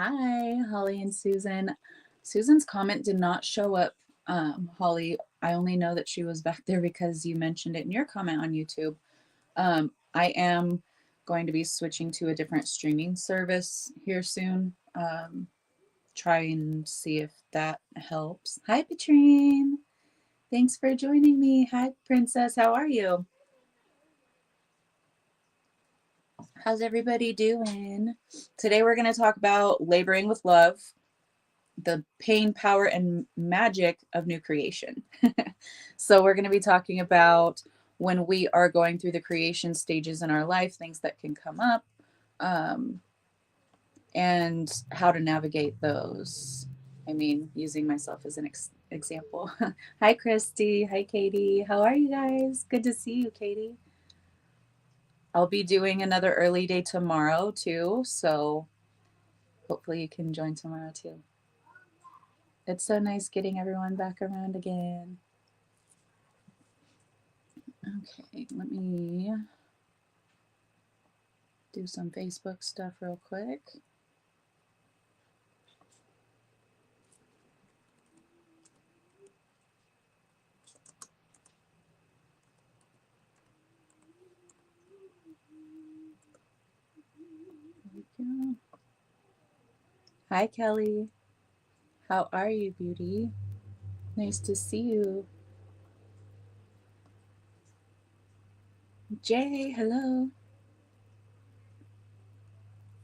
Hi, Holly and Susan. Susan's comment did not show up, Holly. I only know that she was back there because you mentioned it in your comment on YouTube. I am going to be switching to a different streaming service here soon. Try and see if that helps. Hi, Patrine. Thanks for joining me. Hi, Princess. How are you? How's everybody doing? Today we're going to talk about laboring with love, the pain, power, and magic of new creation. So, we're going to be talking about when we are going through the creation stages in our life, things that can come up, um, and how to navigate those. I mean, using myself as an example. Hi, Christy. Hi, Katie. How are you guys? Good to see you, Katie. I'll be doing another early day tomorrow, too. So, hopefully, you can join tomorrow, too. It's so nice getting everyone back around again. Okay, let me do some Facebook stuff real quick. There we go. Hi, Kelly. How are you, beauty? Nice to see you. Jay, hello.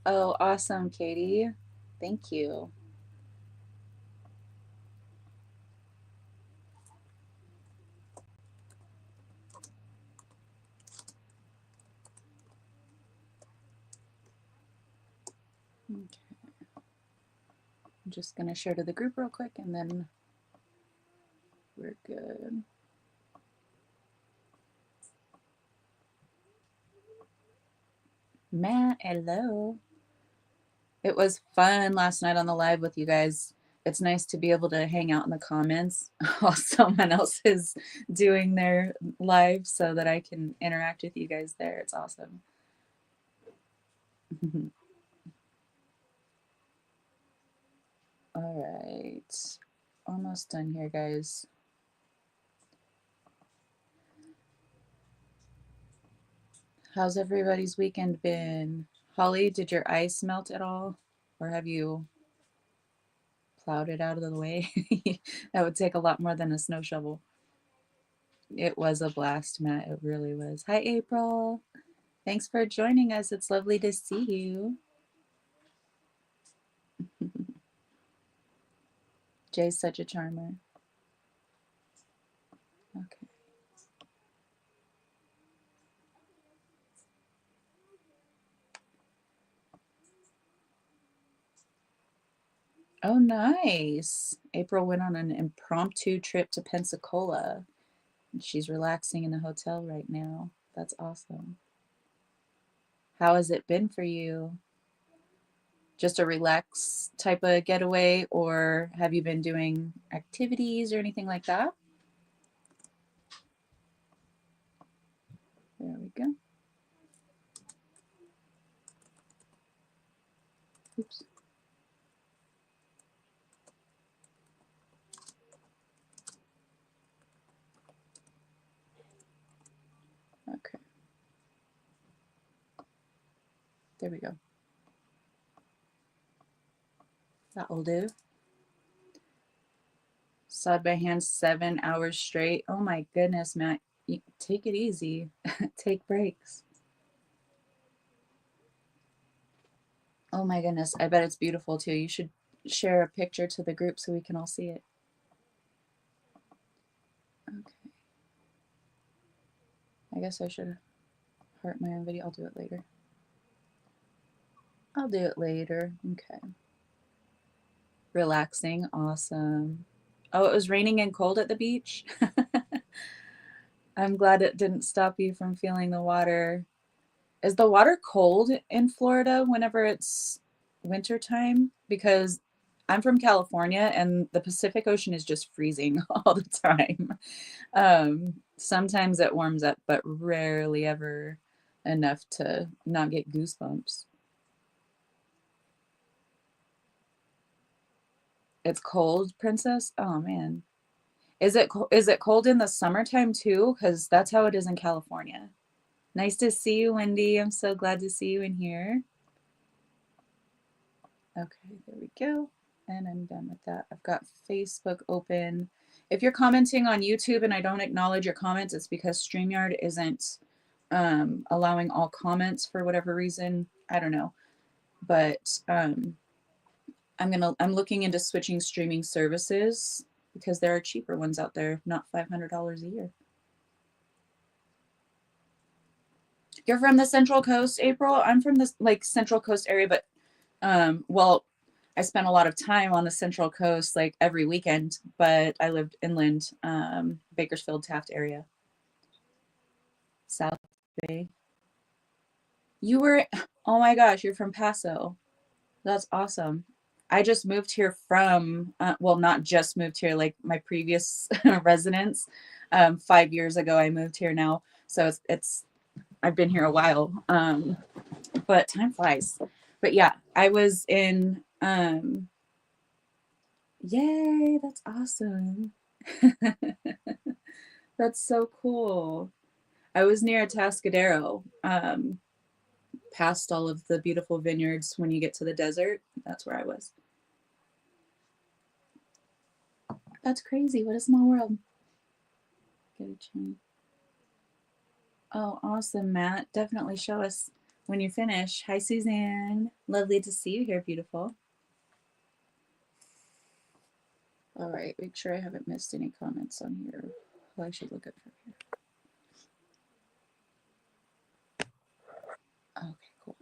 Oh, awesome, Katie. Thank you. Okay. I'm just going to share to the group real quick and then we're good. Matt, hello. It was fun last night on the live with you guys. It's nice to be able to hang out in the comments while someone else is doing their live so that I can interact with you guys there. It's awesome. All right. Almost done here, guys. How's everybody's weekend been? Holly, did your ice melt at all? Or have you plowed it out of the way? That would take a lot more than a snow shovel. It was a blast, Matt. It really was. Hi, April. Thanks for joining us. It's lovely to see you. Jay's such a charmer. Okay. Oh, nice. April went on an impromptu trip to Pensacola. She's relaxing in the hotel right now. That's awesome. How has it been for you? Just a relax type of getaway, or have you been doing activities or anything like that? There we go. Oops. Okay. There we go. That will do. Sawed by hand 7 hours straight. Oh my goodness, Matt. Take it easy. Take breaks. Oh my goodness. I bet it's beautiful too. You should share a picture to the group so we can all see it. Okay. I guess I should heart my own video. I'll do it later. I'll do it later. Okay. Relaxing. Awesome. Oh, it was raining and cold at the beach. I'm glad it didn't stop you from feeling the water. Is the water cold in Florida whenever it's wintertime? Because I'm from California and the Pacific Ocean is just freezing all the time. Sometimes it warms up, but rarely ever enough to not get goosebumps. It's cold, princess? Oh man. Is it cold in the summertime too? Because that's how it is in California. Nice to see you, Wendy. I'm so glad to see you in here. Okay, there we go. And I'm done with that. I've got Facebook open. If you're commenting on YouTube and I don't acknowledge your comments, it's because StreamYard isn't allowing all comments for whatever reason. I don't know. But I'm looking into switching streaming services because there are cheaper ones out there, not $500 a year. You're from the Central Coast, April? I'm from the like Central Coast area, but well, I spent a lot of time on the Central Coast like every weekend, but I lived inland, Bakersfield, Taft area. South Bay. You were, oh my gosh, you're from Paso. That's awesome. I just moved here from, well, not just moved here, like my previous residence. 5 years ago, I moved here now. So I've been here a while, but time flies. But yeah, I was in, yay, that's awesome. That's so cool. I was near Atascadero, past all of the beautiful vineyards when you get to the desert. That's where I was. That's crazy. What a small world. Get a chain. Oh, awesome, Matt. Definitely show us when you finish. Hi, Suzanne. Lovely to see you here, beautiful. All right, make sure I haven't missed any comments on here. Well, I should look up from here. Okay, cool.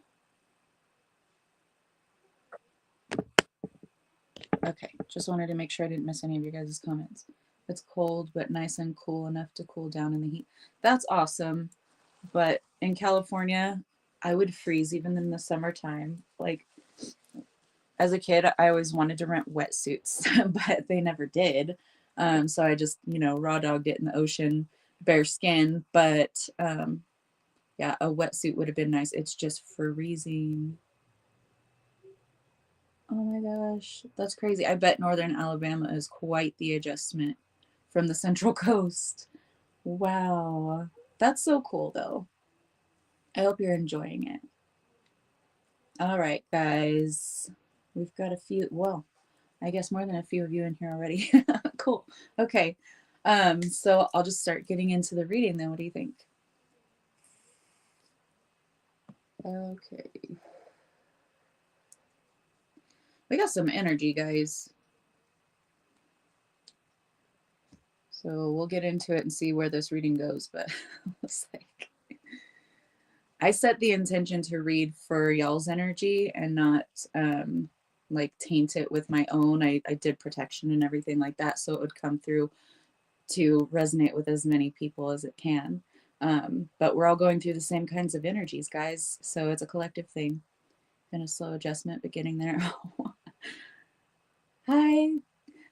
Okay, just wanted to make sure I didn't miss any of your guys' comments. It's cold, but nice and cool enough to cool down in the heat. That's awesome. But in California, I would freeze even in the summertime. Like, as a kid, I always wanted to rent wetsuits, but they never did. So I just, raw dogged it in the ocean, bare skin. But yeah, a wetsuit would have been nice. It's just freezing. Oh my gosh, that's crazy. I bet Northern Alabama is quite the adjustment from the Central Coast. Wow. That's so cool, though. I hope you're enjoying it. All right, guys. We've got a few, well, I guess more than a few of you in here already. Cool. Okay. So I'll just start getting into the reading then. What do you think? Okay. We got some energy, guys. So we'll get into it and see where this reading goes, but it's like I set the intention to read for y'all's energy and not like taint it with my own. I did protection and everything like that, so it would come through to resonate with as many people as it can. But we're all going through the same kinds of energies, guys, so it's a collective thing. Been a slow adjustment, but getting there. Hi,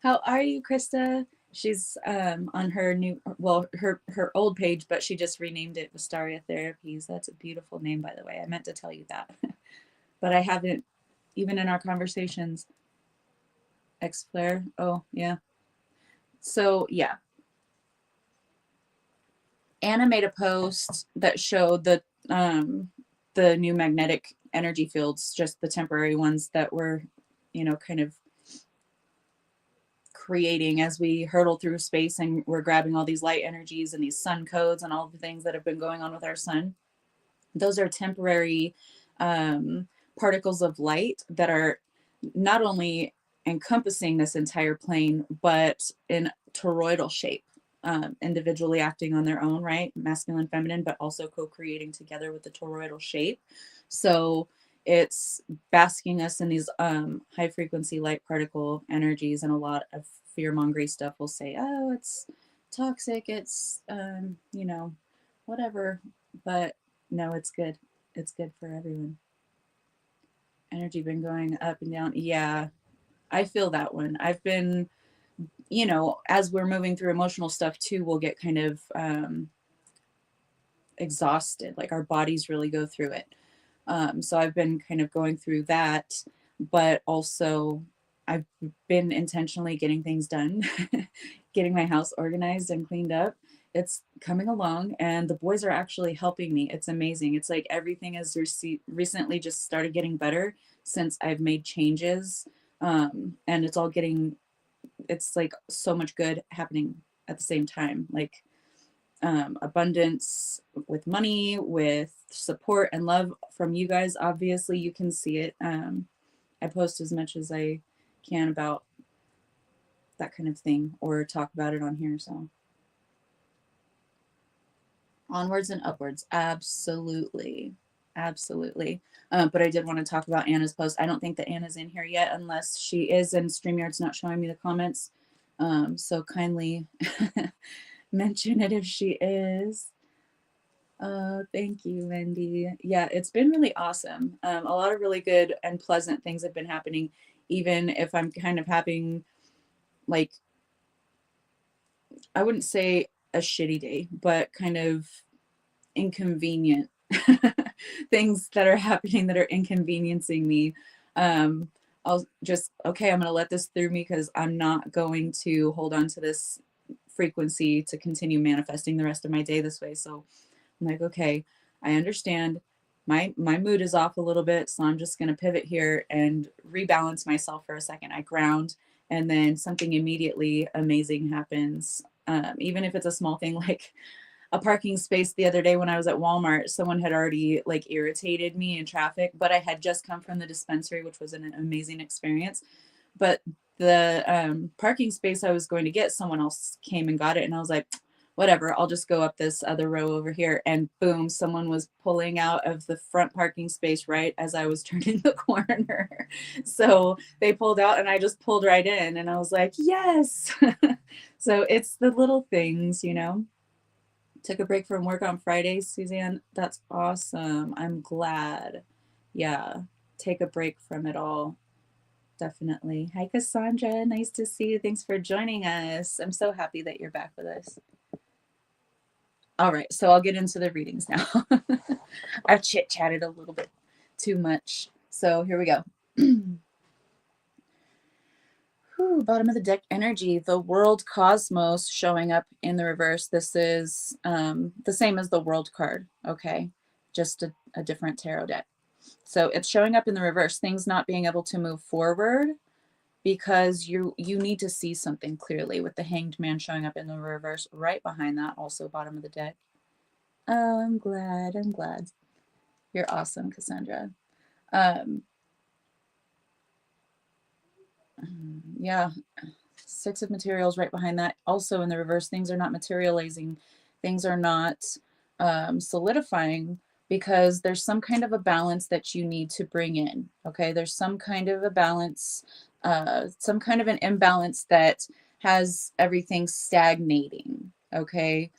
how are you, Krista? She's on her new, well, her old page, but she just renamed it Vistaria Therapies. That's a beautiful name, by the way. I meant to tell you that, but I haven't, even in our conversations. X-Flare. Oh, yeah. So, yeah. Anna made a post that showed the new magnetic energy fields, just the temporary ones that were, kind of creating as we hurtle through space, and we're grabbing all these light energies and these sun codes and all the things that have been going on with our sun. Those are temporary particles of light that are not only encompassing this entire plane, but in toroidal shape, individually acting on their own, right? Masculine, feminine, but also co-creating together with the toroidal shape. So it's basking us in these high frequency light particle energies, and a lot of fear-mongering stuff will say, oh, it's toxic, it's whatever. But no, it's good. It's good for everyone. Energy been going up and down. Yeah, I feel that one. I've been, as we're moving through emotional stuff too, we'll get kind of exhausted. Like our bodies really go through it. So I've been kind of going through that, but also I've been intentionally getting things done, getting my house organized and cleaned up. It's coming along, and the boys are actually helping me. It's amazing. It's like everything has recently just started getting better since I've made changes. And it's all getting, it's like so much good happening at the same time. Like abundance with money, with support and love from you guys. Obviously, you can see it. I post as much as I can about that kind of thing or talk about it on here. So onwards and upwards. Absolutely. Absolutely. But I did want to talk about Anna's post. I don't think that Anna's in here yet unless she is, and StreamYard's not showing me the comments. So kindly mention it if she is. Thank you, Wendy. Yeah, it's been really awesome. A lot of really good and pleasant things have been happening, even if I'm kind of having, like, I wouldn't say a shitty day, but kind of inconvenient things that are happening that are inconveniencing me. I'll just, okay, I'm going to let this through me because I'm not going to hold on to this frequency to continue manifesting the rest of my day this way. So I'm like, okay, I understand. My mood is off a little bit, so I'm just going to pivot here and rebalance myself for a second. I ground, and then something immediately amazing happens. Even if it's a small thing, like a parking space the other day when I was at Walmart, someone had already like irritated me in traffic, but I had just come from the dispensary, which was an amazing experience. But the parking space I was going to get, someone else came and got it, and I was like, whatever, I'll just go up this other row over here. And boom, someone was pulling out of the front parking space right as I was turning the corner. So they pulled out and I just pulled right in, and I was like, yes. So it's the little things, you know. Took a break from work on Friday, Suzanne. That's awesome. I'm glad. Yeah, take a break from it all. Definitely. Hi, Cassandra. Nice to see you. Thanks for joining us. I'm so happy that you're back with us. All right, so I'll get into the readings now. I've chit-chatted a little bit too much. So here we go. Whew, bottom of the deck energy, the world cosmos showing up in the reverse. This is the same as the world card, okay? Just a different tarot deck. So it's showing up in the reverse, things not being able to move forward because you need to see something clearly, with the Hanged Man showing up in the reverse right behind that, also bottom of the deck. Oh, I'm glad. You're awesome, Cassandra. Yeah, Six of Materials right behind that, also in the reverse. Things are not materializing, things are not solidifying, because there's some kind of a balance that you need to bring in. Okay, there's some kind of a balance, some kind of an imbalance that has everything stagnating. Okay,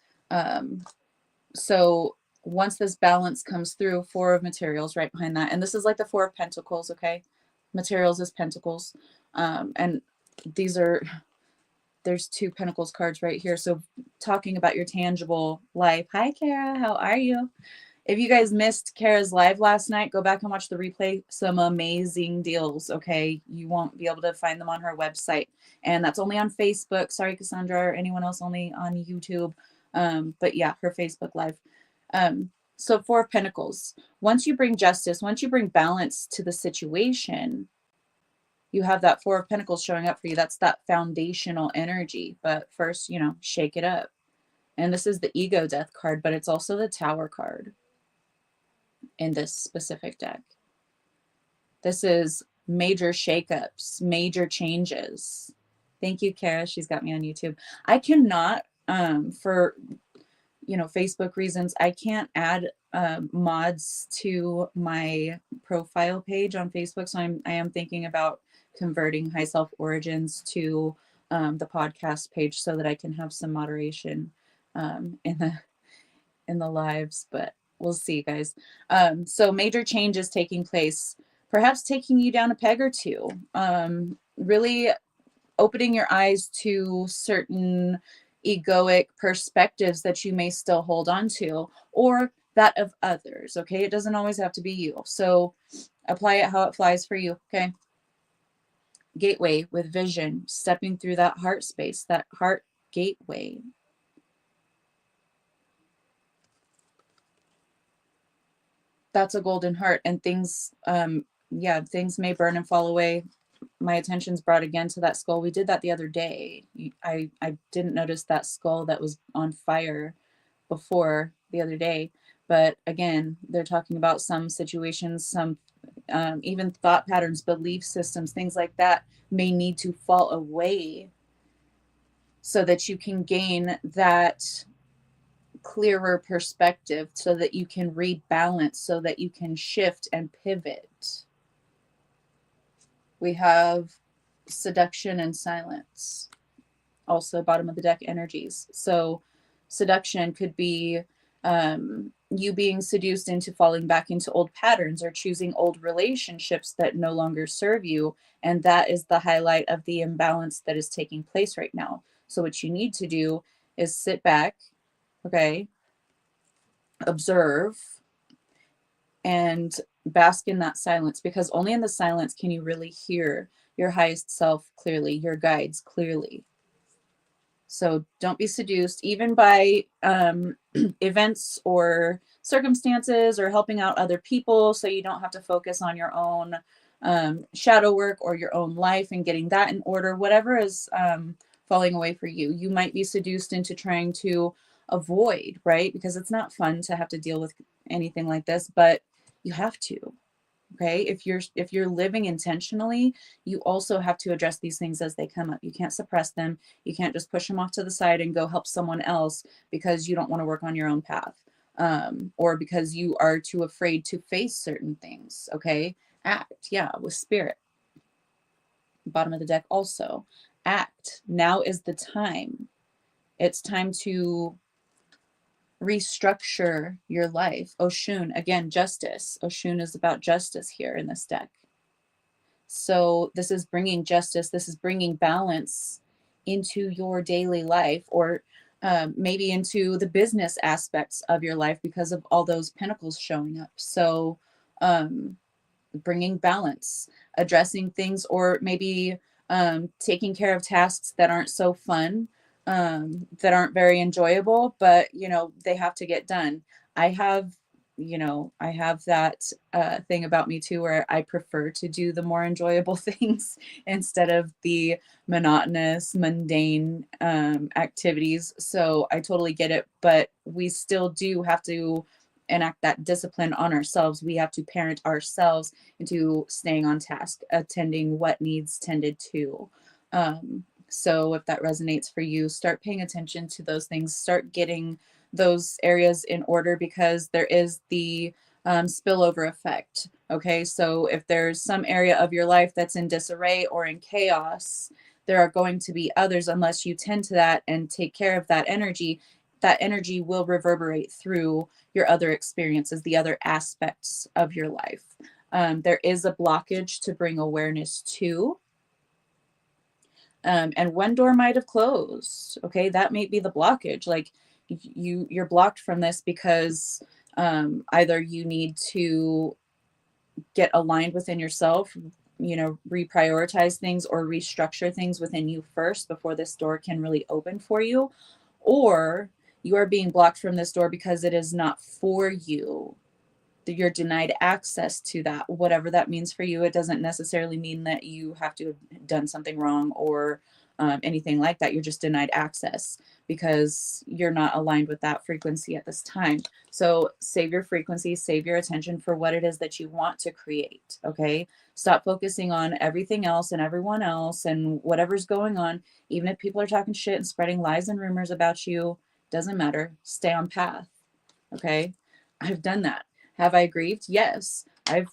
so once this balance comes through, Four of Materials right behind that, and this is like the Four of Pentacles. Okay, Materials is Pentacles, and these are, there's two Pentacles cards right here. So talking about your tangible life. Hi, Kara. How are you? If you guys missed Kara's live last night, go back and watch the replay. Some amazing deals, okay? You won't be able to find them on her website. And that's only on Facebook. Sorry, Cassandra, or anyone else, only on YouTube. But yeah, her Facebook live. So Four of Pentacles. Once you bring justice, once you bring balance to the situation, you have that Four of Pentacles showing up for you. That's that foundational energy. But first, you know, shake it up. And this is the Ego Death card, but it's also the Tower card in this specific deck. This is major shakeups, major changes. Thank you, Kara. She's got me on YouTube. I cannot, for, you know, Facebook reasons, I can't add mods to my profile page on Facebook. So I am thinking about converting High Self Origins to the podcast page so that I can have some moderation in the lives, but we'll see, guys. So major changes taking place, perhaps taking you down a peg or two, really opening your eyes to certain egoic perspectives that you may still hold on to, or that of others. Okay, it doesn't always have to be you. So apply it how it flies for you. Okay. gateway with vision, stepping through that heart space, that heart gateway. That's a golden heart. And things, yeah, things may burn and fall away. My attention's brought again to that skull. We did that the other day. I didn't notice that skull that was on fire before the other day. But again, they're talking about some situations, some even thought patterns, belief systems, things like that may need to fall away so that you can gain that clearer perspective, so that you can rebalance, so that you can shift and pivot. We have seduction and silence, also bottom of the deck energies. So seduction could be you being seduced into falling back into old patterns or choosing old relationships that no longer serve you. And that is the highlight of the imbalance that is taking place right now. So what you need to do is sit back, okay, observe, and bask in that silence, because only in the silence can you really hear your highest self clearly, your guides clearly. So don't be seduced even by events or circumstances or helping out other people, so you don't have to focus on your own shadow work or your own life and getting that in order. Whatever is falling away for you, you might be seduced into trying to avoid, right? Because it's not fun to have to deal with anything like this, but you have to. Okay, if you're living intentionally, you also have to address these things as they come up. You can't suppress them. You can't just push them off to the side and go help someone else because you don't want to work on your own path, or because you are too afraid to face certain things. Okay, act, yeah, with spirit. Bottom of the deck also, act. Now is the time. It's time to restructure your life. Oshun, again, justice. Oshun is about justice here in this deck. So this is bringing justice. This is bringing balance into your daily life, or maybe into the business aspects of your life because of all those pentacles showing up. So bringing balance, addressing things, or maybe taking care of tasks that aren't so fun, that aren't very enjoyable, but they have to get done. I have that thing about me too, where I prefer to do the more enjoyable things instead of the monotonous, mundane activities. So I totally get it, but we still do have to enact that discipline on ourselves. We have to parent ourselves into staying on task, attending what needs tended to. So if that resonates for you, start paying attention to those things, start getting those areas in order, because there is the spillover effect. Okay, so if there's some area of your life that's in disarray or in chaos, there are going to be others, unless you tend to that and take care of that energy will reverberate through your other experiences, the other aspects of your life. There is a blockage to bring awareness to. And one door might have closed. Okay, that may be the blockage. Like you're blocked from this because either you need to get aligned within yourself, reprioritize things or restructure things within you first before this door can really open for you, or you are being blocked from this door because it is not for you. You're denied access to that, whatever that means for you. It doesn't necessarily mean that you have to have done something wrong or anything like that. You're just denied access because you're not aligned with that frequency at this time. So save your frequency, save your attention for what it is that you want to create. Okay, stop focusing on everything else and everyone else and whatever's going on. Even if people are talking shit and spreading lies and rumors about you, doesn't matter. Stay on path. Okay, I've done that. Have I grieved? Yes. I've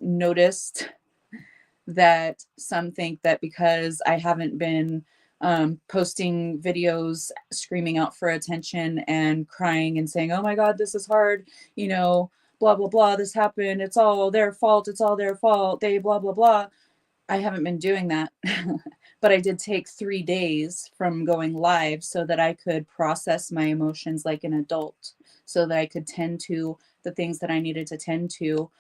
noticed that some think that because I haven't been posting videos screaming out for attention and crying and saying, oh my God, this is hard, blah, blah, blah, this happened, it's all their fault, they blah, blah, blah. I haven't been doing that. But I did take 3 days from going live so that I could process my emotions like an adult, so that I could tend to the things that I needed to tend to,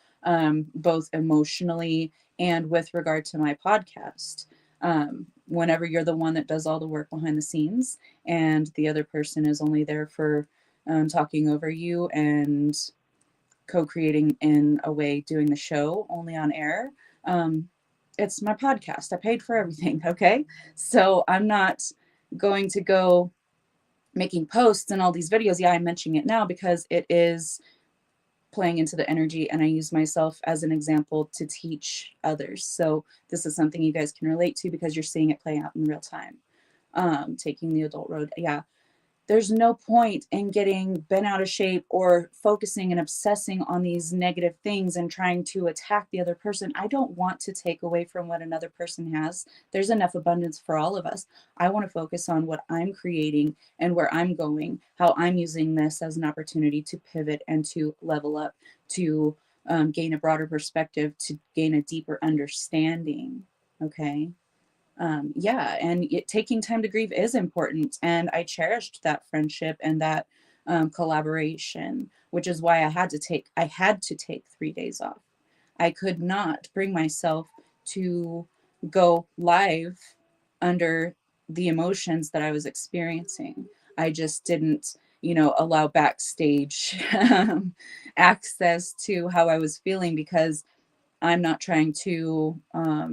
both emotionally and with regard to my podcast. Whenever you're the one that does all the work behind the scenes and the other person is only there for talking over you and co-creating in a way, doing the show only on air. It's my podcast. I paid for everything. Okay. So I'm not going to go making posts and all these videos. Yeah, I'm mentioning it now because it is playing into the energy, and I use myself as an example to teach others. So this is something you guys can relate to because you're seeing it play out in real time. Taking the adult road. Yeah, there's no point in getting bent out of shape or focusing and obsessing on these negative things and trying to attack the other person. I don't want to take away from what another person has. There's enough abundance for all of us. I want to focus on what I'm creating and where I'm going, how I'm using this as an opportunity to pivot and to level up, to gain a broader perspective, to gain a deeper understanding. Okay. Yeah, and taking time to grieve is important, and I cherished that friendship and that collaboration, which is why I had to take 3 days off. I could not bring myself to go live under the emotions that I was experiencing. I just didn't, allow backstage access to how I was feeling because I'm not trying to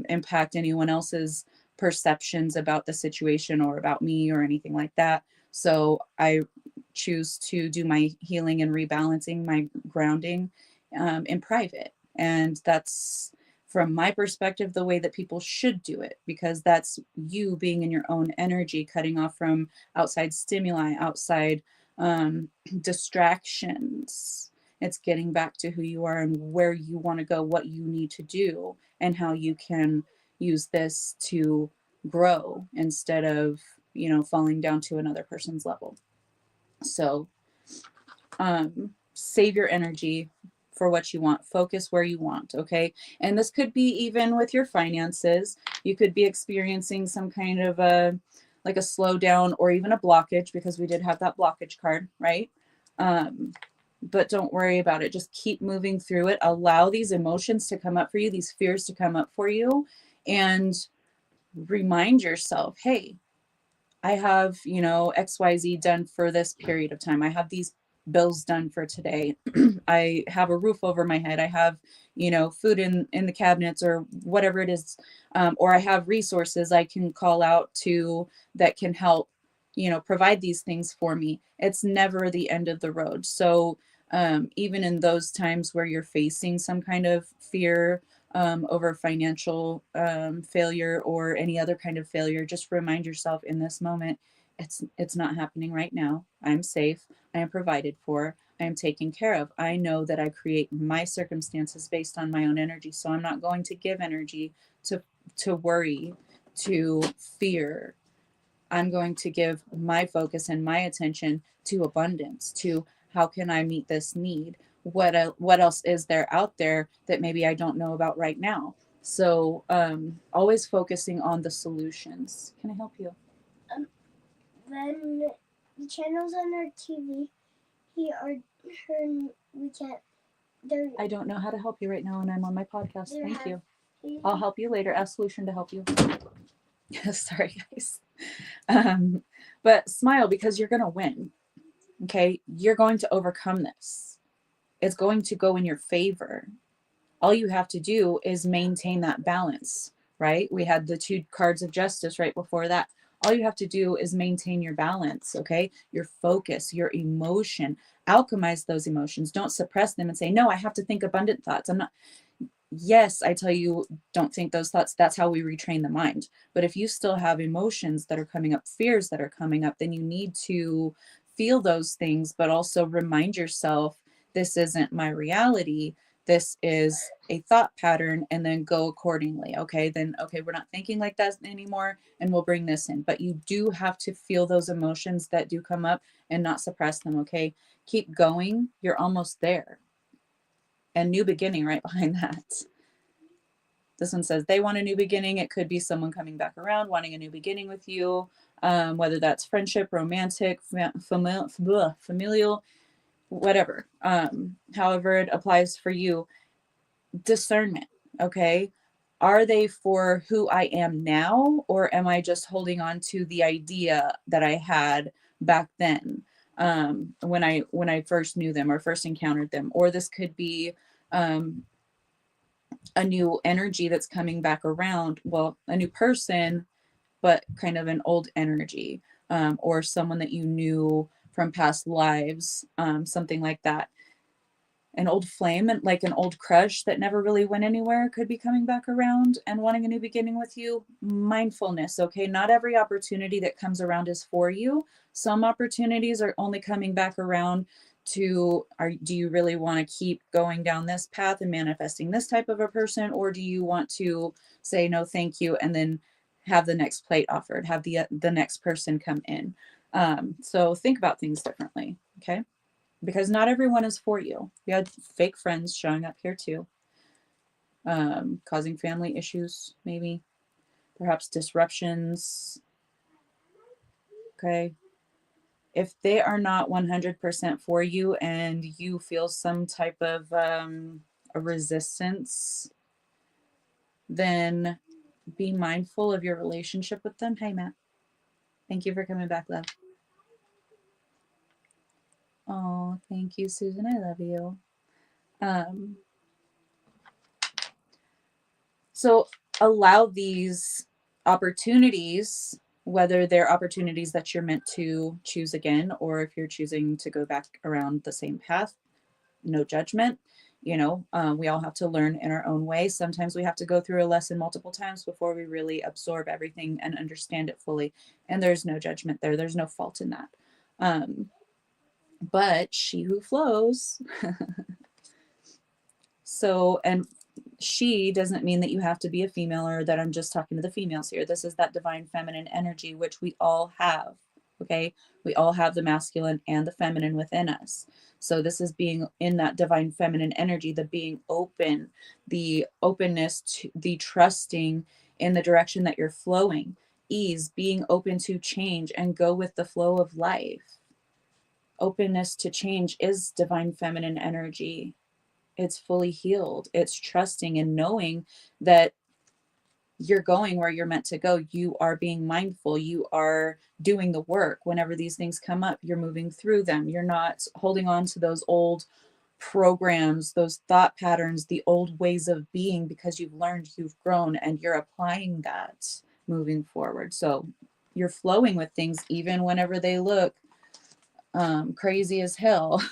impact anyone else's perceptions about the situation or about me or anything like that. So I choose to do my healing and rebalancing, my grounding in private. And that's, from my perspective, the way that people should do it, because that's you being in your own energy, cutting off from outside stimuli, outside distractions. It's getting back to who you are and where you want to go, what you need to do, and how you can use this to grow instead of, falling down to another person's level. So, save your energy for what you want. Focus where you want. Okay. And this could be even with your finances. You could be experiencing some kind of like a slowdown or even a blockage, because we did have that blockage card, right? But don't worry about it. Just keep moving through it. Allow these emotions to come up for you, these fears to come up for you, and remind yourself, hey, I have, XYZ done for this period of time. I have these bills done for today. I have a roof over my head. I have, food in the cabinets or whatever it is. Or I have resources I can call out to that can help, provide these things for me. It's never the end of the road. So even in those times where you're facing some kind of fear over financial failure or any other kind of failure, just remind yourself in this moment, it's not happening right now. I'm safe. I am provided for. I am taken care of. I know that I create my circumstances based on my own energy. So I'm not going to give energy to worry, to fear. I'm going to give my focus and my attention to abundance, to how can I meet this need? What else is there out there that maybe I don't know about right now? So always focusing on the solutions. Can I help you? When the channels on our TV, we can't. I don't know how to help you right now, and I'm on my podcast. Thank you. I'll help you later. Ask Solution to help you. Sorry, guys. But smile, because you're going to win. Okay. You're going to overcome this. It's going to go in your favor. All you have to do is maintain that balance, right? We had the 2 cards of justice right before that. All you have to do is maintain your balance, okay? Your focus, your emotion. Alchemize those emotions. Don't suppress them and say, no, I have to think abundant thoughts. I'm not. Yes, I tell you, don't think those thoughts. That's how we retrain the mind. But if you still have emotions that are coming up, fears that are coming up, then you need to feel those things, but also remind yourself, this isn't my reality. This is a thought pattern, and then go accordingly. Okay, then, okay, we're not thinking like that anymore, and we'll bring this in. But you do have to feel those emotions that do come up and not suppress them. Okay, keep going. You're almost there. And new beginning right behind that. This one says they want a new beginning. It could be someone coming back around wanting a new beginning with you, whether that's friendship, romantic, familial, whatever. However it applies for you. discernment, okay? Are they for who I am now, or am I just holding on to the idea that I had back then, when I first knew them or first encountered them? Or this could be um, a new energy that's coming back around. Well, a new person, but kind of an old energy, or someone that you knew from past lives, something like that. An old flame and like an old crush that never really went anywhere could be coming back around and wanting a new beginning with you. Mindfulness, okay? Not every opportunity that comes around is for you. Some opportunities are only coming back around to, do you really want to keep going down this path and manifesting this type of a person, or do you want to say no thank you and then have the next plate offered, have the next person come in? So think about things differently, okay? Because not everyone is for you. We had fake friends showing up here too, causing family issues, maybe, perhaps disruptions. Okay. If they are not 100% for you and you feel some type of a resistance, then be mindful of your relationship with them. Hey, Matt. Thank you for coming back, love. Oh, thank you, Susan. I love you. Um, So allow these opportunities, whether they're opportunities that you're meant to choose again, or if you're choosing to go back around the same path, no judgment. We all have to learn in our own way. Sometimes we have to go through a lesson multiple times before we really absorb everything and understand it fully. And there's no judgment there. There's no fault in that. But she who flows. So, and she doesn't mean that you have to be a female or that I'm just talking to the females here. This is that divine feminine energy, which we all have. Okay. We all have the masculine and the feminine within us. So this is being in that divine feminine energy, the being open, the openness to the trusting in the direction that you're flowing, ease, being open to change and go with the flow of life. Openness to change is divine feminine energy. It's fully healed. It's trusting and knowing that you're going where you're meant to go. You are being mindful. You are doing the work. Whenever these things come up, you're moving through them. You're not holding on to those old programs, those thought patterns, the old ways of being, because you've learned, you've grown, and you're applying that moving forward. So you're flowing with things even whenever they look crazy as hell.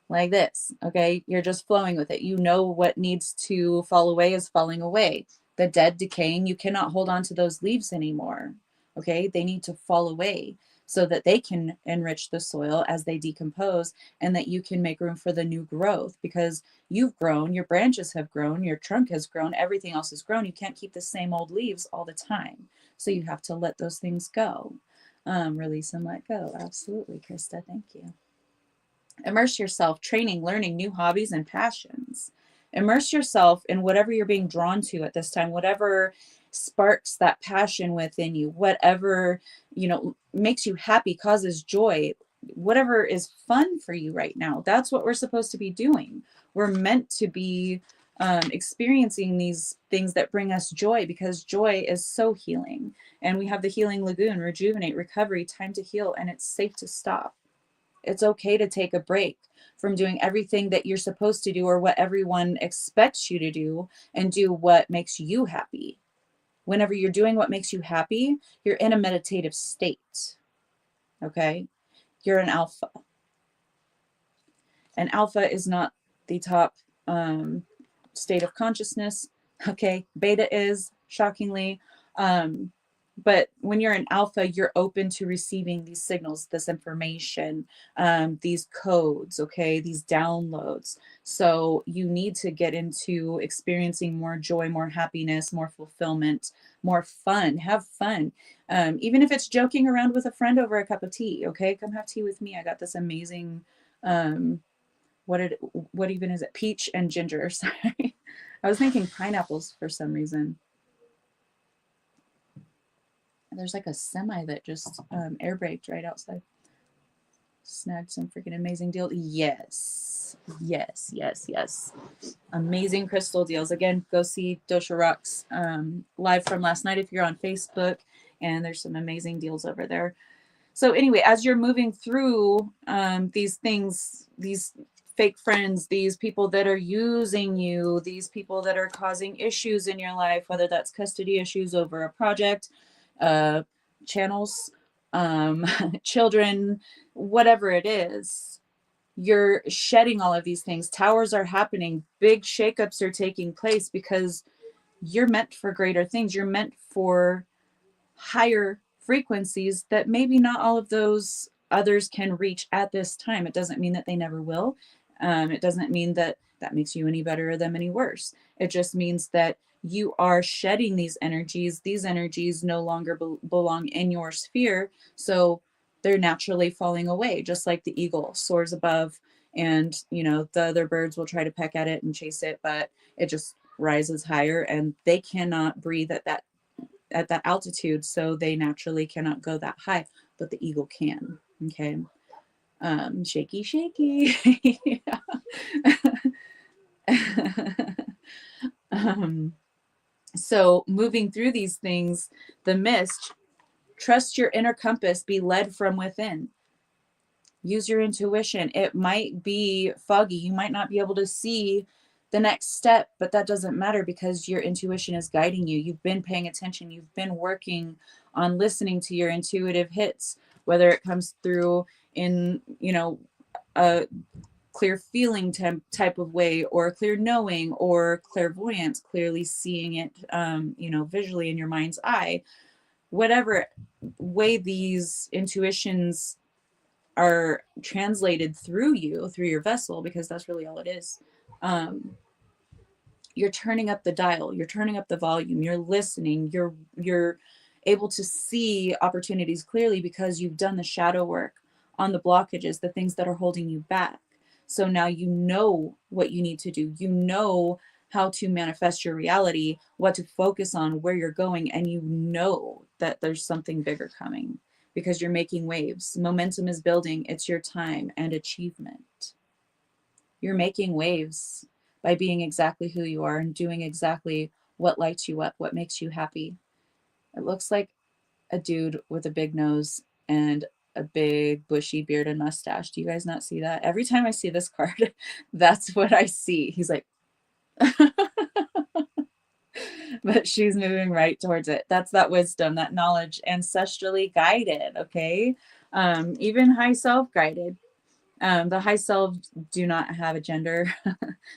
Like this, okay? You're just flowing with it. You know what needs to fall away is falling away. The dead, decaying, you cannot hold on to those leaves anymore, okay? They need to fall away so that they can enrich the soil as they decompose, and that you can make room for the new growth, because you've grown, your branches have grown, your trunk has grown, everything else has grown. You can't keep the same old leaves all the time. So you have to let those things go. Release and let go. Absolutely, Krista. Thank you. Immerse yourself, training, learning new hobbies and passions. Immerse yourself in whatever you're being drawn to at this time, whatever sparks that passion within you, whatever, makes you happy, causes joy, whatever is fun for you right now. That's what we're supposed to be doing. We're meant to be experiencing these things that bring us joy, because joy is so healing. And we have the healing lagoon, rejuvenate, recovery, time to heal, and it's safe to stop. It's okay to take a break from doing everything that you're supposed to do or what everyone expects you to do, and do what makes you happy. Whenever you're doing what makes you happy, you're in a meditative state. Okay? You're an alpha. And alpha is not the top state of consciousness. Okay? Beta is, shockingly. But when you're an alpha, you're open to receiving these signals, this information, these codes, okay, these downloads. So you need to get into experiencing more joy, more happiness, more fulfillment, more fun. Have fun. Even if it's joking around with a friend over a cup of tea, okay? Come have tea with me. I got this amazing, what even is it? Peach and ginger. Sorry. I was thinking pineapples for some reason. There's like a semi that just air braked right outside. Snagged some freaking amazing deal. Yes. Yes, yes, yes. Amazing crystal deals. Again, go see Dosha Rocks live from last night if you're on Facebook, and there's some amazing deals over there. So anyway, as you're moving through these things, these fake friends, these people that are using you, these people that are causing issues in your life, whether that's custody issues over a project, channels, children, whatever it is, you're shedding all of these things. Towers are happening. Big shakeups are taking place because you're meant for greater things. You're meant for higher frequencies that maybe not all of those others can reach at this time. It doesn't mean that they never will. It doesn't mean that that makes you any better or them any worse. It just means that you are shedding these energies. These energies no longer belong in your sphere. So they're naturally falling away, just like the eagle soars above, and the other birds will try to peck at it and chase it, but it just rises higher, and they cannot breathe at that altitude, so they naturally cannot go that high, but the eagle can. Okay. Shaky, shaky. So moving through these things, the mist, trust your inner compass, be led from within. Use your intuition. It might be foggy. You might not be able to see the next step, but that doesn't matter because your intuition is guiding you. You've been paying attention. You've been working on listening to your intuitive hits, whether it comes through in, a clear feeling type of way, or clear knowing, or clairvoyance, clearly seeing it, visually in your mind's eye. Whatever way these intuitions are translated through you, through your vessel, because that's really all it is. You're turning up the dial, you're turning up the volume, you're listening, you're able to see opportunities clearly because you've done the shadow work on the blockages, the things that are holding you back. So now you know what you need to do. You know how to manifest your reality, what to focus on, where you're going, and you know that there's something bigger coming because you're making waves. Momentum is building. It's your time and achievement. You're making waves by being exactly who you are and doing exactly what lights you up, what makes you happy. It looks like a dude with a big nose and a big bushy beard and mustache. Do you guys not see that? Every time I see this card, that's what I see. He's like, but she's moving right towards it. That's that wisdom, that knowledge, ancestrally guided. Okay. Even high self guided. The high selves do not have a gender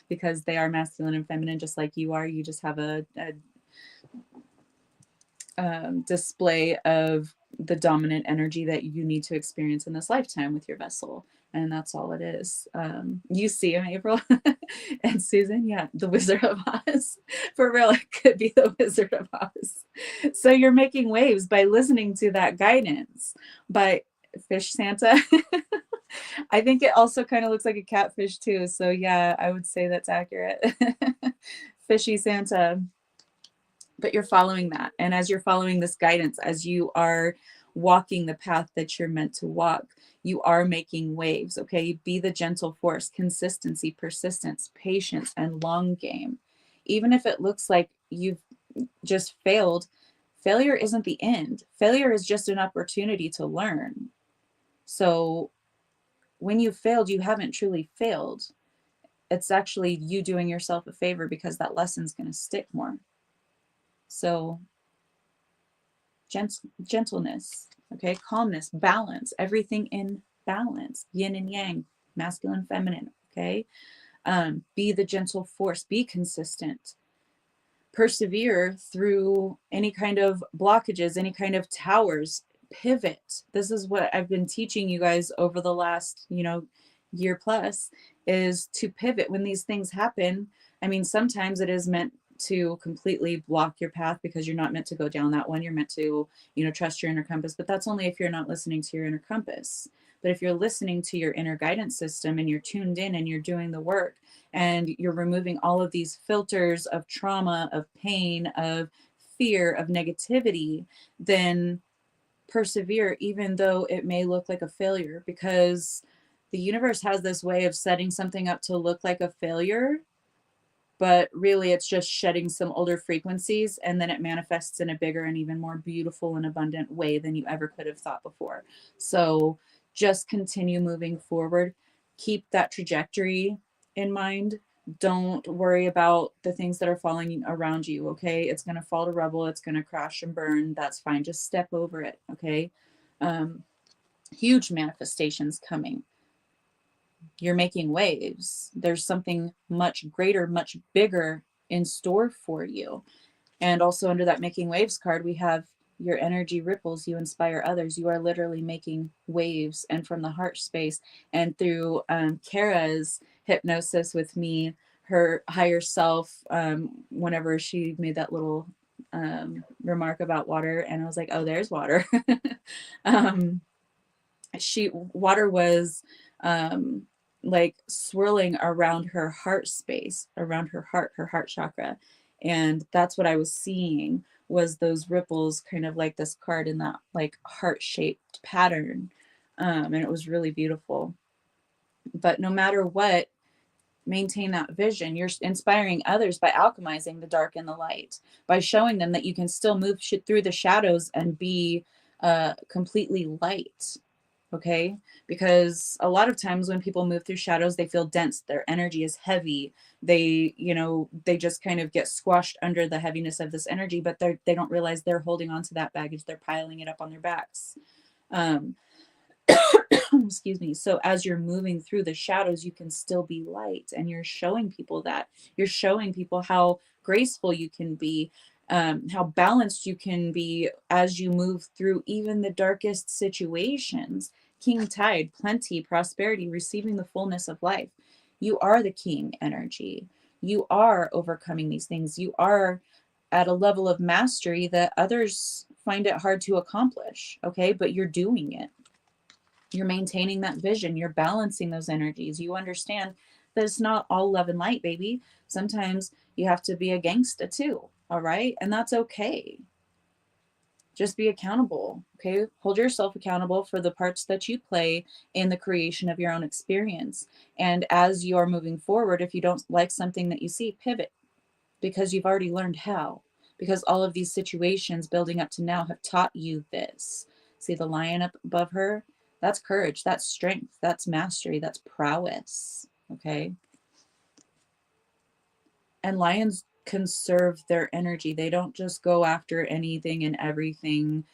because they are masculine and feminine, just like you are. You just have a display of the dominant energy that you need to experience in this lifetime with your vessel. And that's all it is. You see him, April and Susan. Yeah, the Wizard of Oz. For real, it could be the Wizard of Oz. So you're making waves by listening to that guidance. By Fish Santa. I think it also kind of looks like a catfish too. So yeah, I would say that's accurate. Fishy Santa. But you're following that. And as you're following this guidance, as you are walking the path that you're meant to walk, you are making waves. Okay. Be the gentle force, consistency, persistence, patience, and long game. Even if it looks like you've just failed, failure isn't the end. Failure is just an opportunity to learn. So when you failed, you haven't truly failed. It's actually you doing yourself a favor because that lesson's going to stick more. So gentleness, okay, calmness, balance, everything in balance, yin and yang, masculine, feminine, okay. Be the gentle force, be consistent, persevere through any kind of blockages, any kind of towers, pivot. This is what I've been teaching you guys over the last, year plus, is to pivot when these things happen. I mean, sometimes it is meant to completely block your path because you're not meant to go down that one. You're meant to, trust your inner compass, but that's only if you're not listening to your inner compass. But if you're listening to your inner guidance system and you're tuned in and you're doing the work and you're removing all of these filters of trauma, of pain, of fear, of negativity, then persevere, even though it may look like a failure, because the universe has this way of setting something up to look like a failure, but really it's just shedding some older frequencies, and then it manifests in a bigger and even more beautiful and abundant way than you ever could have thought before. So just continue moving forward. Keep that trajectory in mind. Don't worry about the things that are falling around you, okay? It's going to fall to rubble. It's going to crash and burn. That's fine. Just step over it, okay? Huge manifestations coming. You're making waves. There's something much greater, much bigger in store for you. And also under that making waves card, we have your energy ripples, you inspire others. You are literally making waves, and from the heart space. And through Kara's hypnosis with me, her higher self, whenever she made that little remark about water, and I was like, oh, there's water. Water was like swirling around her heart space, around her heart chakra. And that's what I was seeing, was those ripples, kind of like this card in that like heart shaped pattern. And it was really beautiful. But no matter what, maintain that vision. You're inspiring others by alchemizing the dark and the light, by showing them that you can still move through the shadows and be completely light. Okay, because a lot of times when people move through shadows, they feel dense, their energy is heavy, they they just kind of get squashed under the heaviness of this energy, but they don't realize they're holding on to that baggage, they're piling it up on their backs. Excuse me. So as you're moving through the shadows, you can still be light, and you're showing people that. You're showing people how graceful you can be, how balanced you can be as you move through even the darkest situations. King tide, plenty, prosperity, receiving the fullness of life. You are the king energy. You are overcoming these things. You are at a level of mastery that others find it hard to accomplish. Okay, but you're doing it. You're maintaining that vision. You're balancing those energies. You understand that it's not all love and light, baby. Sometimes you have to be a gangsta too. All right. And that's okay. Just be accountable. Okay. Hold yourself accountable for the parts that you play in the creation of your own experience. And as you are moving forward, if you don't like something that you see, pivot, because you've already learned how. Because all of these situations building up to now have taught you this. See the lion up above her? That's courage, that's strength, that's mastery, that's prowess. Okay. And lions conserve their energy. They don't just go after anything and everything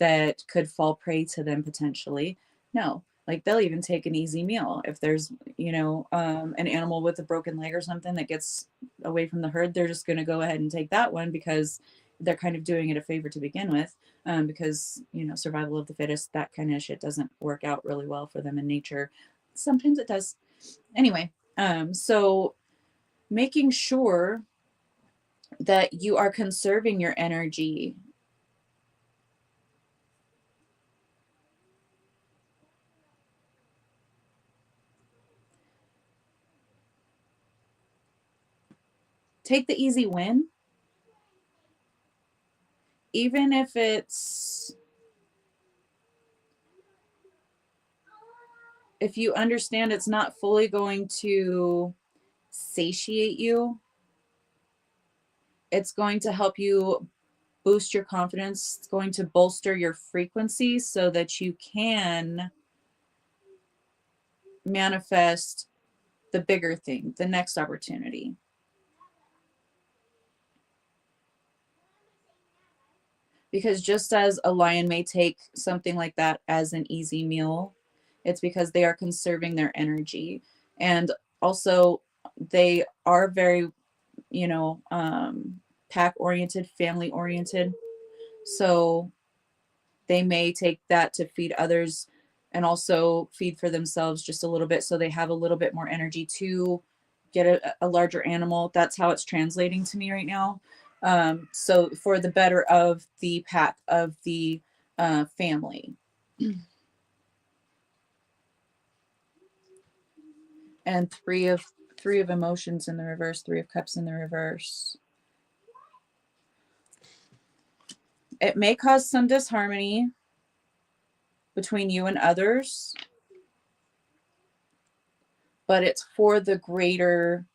that could fall prey to them potentially. No, like they'll even take an easy meal. If there's, an animal with a broken leg or something that gets away from the herd, they're just going to go ahead and take that one, because they're kind of doing it a favor to begin with. Because, survival of the fittest, that kind of shit doesn't work out really well for them in nature. Sometimes it does. Anyway, so making sure that you are conserving your energy. Take the easy win, even if if you understand it's not fully going to satiate you, it's going to help you boost your confidence. It's going to bolster your frequency so that you can manifest the bigger thing, the next opportunity. Because just as a lion may take something like that as an easy meal, it's because they are conserving their energy. And also, they are very, pack oriented, family oriented. So they may take that to feed others and also feed for themselves just a little bit, so they have a little bit more energy to get a larger animal. That's how it's translating to me right now. So for the better of the pack, of the family. And three of emotions in the reverse, 3 of cups in the reverse. It may cause some disharmony between you and others. but it's for the greater,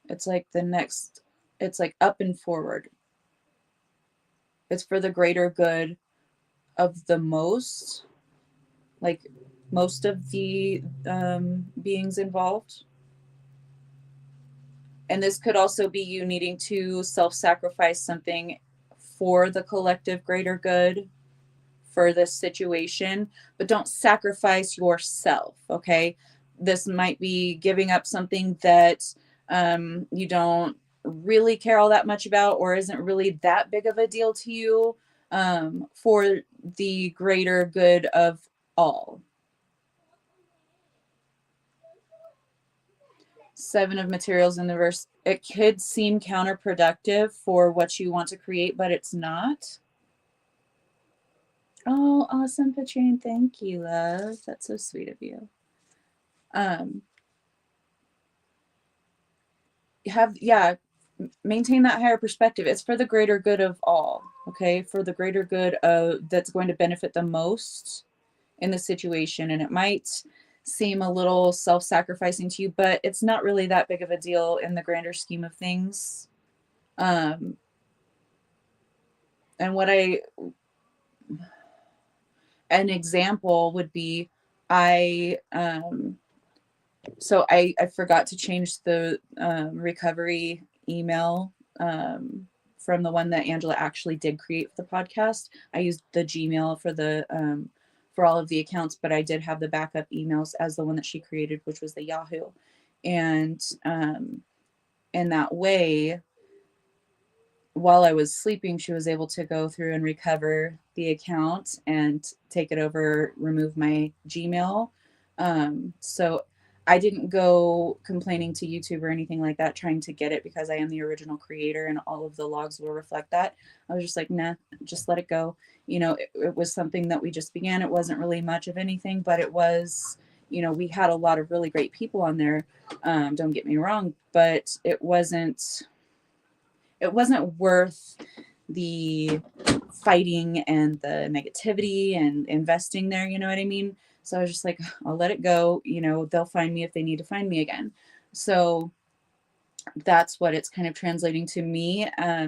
it's like the next, it's like up and forward. It's for the greater good of the most, like most of the beings involved. And this could also be you needing to self-sacrifice something for the collective greater good for this situation, but don't sacrifice yourself, okay? This might be giving up something that you don't really care all that much about or isn't really that big of a deal to you, for the greater good of all. Seven of materials in the verse. It could seem counterproductive for what you want to create, but it's not. Oh, awesome, Patrine. Thank you, love. That's so sweet of you. Um, maintain that higher perspective. It's for the greater good of all, okay? For the greater good of that's going to benefit the most in the situation. And it might seem a little self-sacrificing to you, but it's not really that big of a deal in the grander scheme of things. And what an example would be, I forgot to change the recovery email from the one that Angela actually did create for the podcast. I used the Gmail for the for all of the accounts, but I did have the backup emails as the one that she created, which was the Yahoo. And in that way, while I was sleeping, she was able to go through and recover the account and take it over, remove my Gmail. So I didn't go complaining to YouTube or anything like that, trying to get it because I am the original creator and all of the logs will reflect that. I was just like, nah, just let it go. You know, it was something that we just began. It wasn't really much of anything, but it was, you know, we had a lot of really great people on there. Don't get me wrong, but it wasn't worth the fighting and the negativity and investing there, you know what I mean? So I was just like, I'll let it go. You know, they'll find me if they need to find me again. So that's what it's kind of translating to me,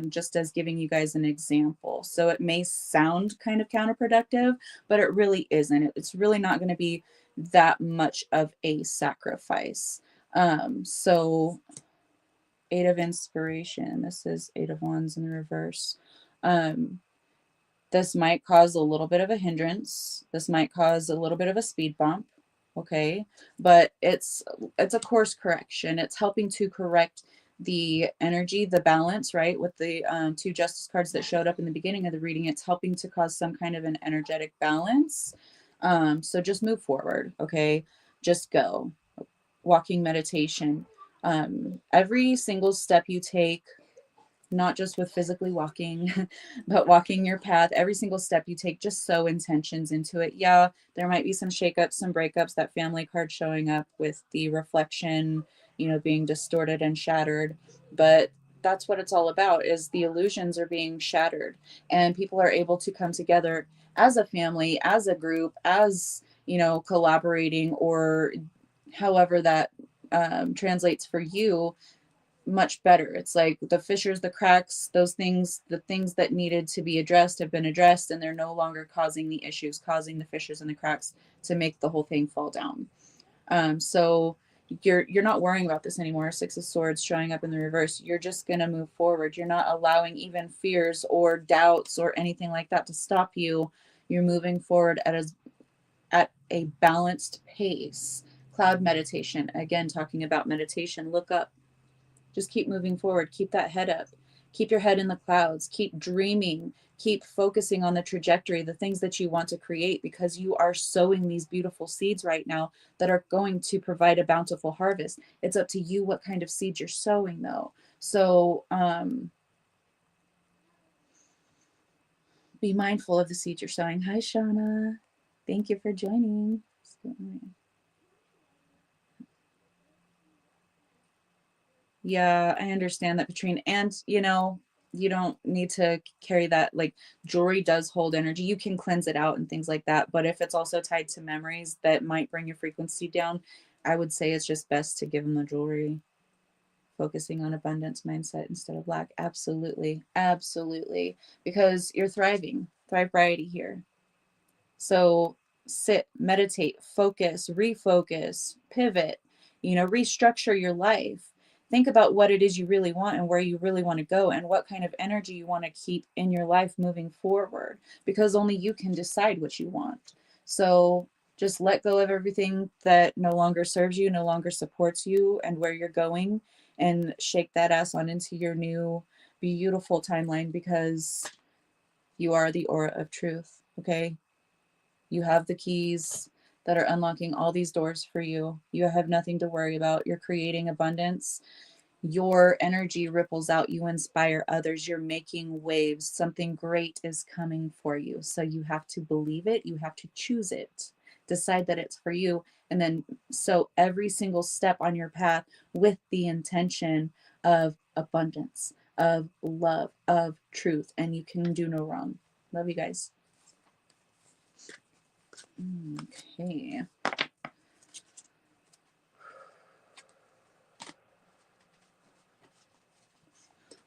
just as giving you guys an example. So it may sound kind of counterproductive, but it really isn't. It's really not going to be that much of a sacrifice. So Eight of Inspiration. This is Eight of Wands in the reverse. This might cause a little bit of a hindrance. This might cause a little bit of a speed bump. Okay, but it's a course correction. It's helping to correct the energy, the balance, right? With the two Justice cards that showed up in the beginning of the reading, it's helping to cause some kind of an energetic balance. So just move forward. Okay, just go. Walking meditation. Every single step you take, not just with physically walking, but walking your path, every single step you take, just sow intentions into it. Yeah, there might be some shakeups, some breakups, that family card showing up with the reflection, you know, being distorted and shattered. But that's what it's all about, is the illusions are being shattered and people are able to come together as a family, as a group, as, you know, collaborating, or however that translates for you, much better. It's like the fissures, the cracks, those things, the things that needed to be addressed have been addressed, and they're no longer causing the issues, causing the fissures and the cracks to make the whole thing fall down. So you're not worrying about this anymore. Six of Swords showing up in the reverse. You're just gonna move forward. You're not allowing even fears or doubts or anything like that to stop you. You're moving forward at a balanced pace. Cloud meditation. Again, talking about meditation. Look up. Just keep moving forward. Keep that head up. Keep your head in the clouds. Keep dreaming. Keep focusing on the trajectory, the things that you want to create, because you are sowing these beautiful seeds right now that are going to provide a bountiful harvest. It's up to you what kind of seeds you're sowing, though. So be mindful of the seeds you're sowing. Hi, Shauna. Thank you for joining. Yeah, I understand that, Patrine. And, you know, you don't need to carry that. Like, jewelry does hold energy. You can cleanse it out and things like that. But if it's also tied to memories that might bring your frequency down, I would say it's just best to give them the jewelry, focusing on abundance mindset instead of lack. Absolutely. Absolutely. Because you're thriving. Thrive variety here. So sit, meditate, focus, refocus, pivot, restructure your life. Think about what it is you really want and where you really want to go and what kind of energy you want to keep in your life moving forward, because only you can decide what you want. So just let go of everything that no longer serves you, no longer supports you and where you're going, and shake that ass on into your new beautiful timeline, because you are the aura of truth. Okay. You have the keys that are unlocking all these doors for you. You have nothing to worry about. You're creating abundance. Your energy ripples out. You inspire others. You're making waves. Something great is coming for you. So you have to believe it. You have to choose it. Decide that it's for you. And then so every single step on your path with the intention of abundance, of love, of truth. And you can do no wrong. Love you guys. Okay.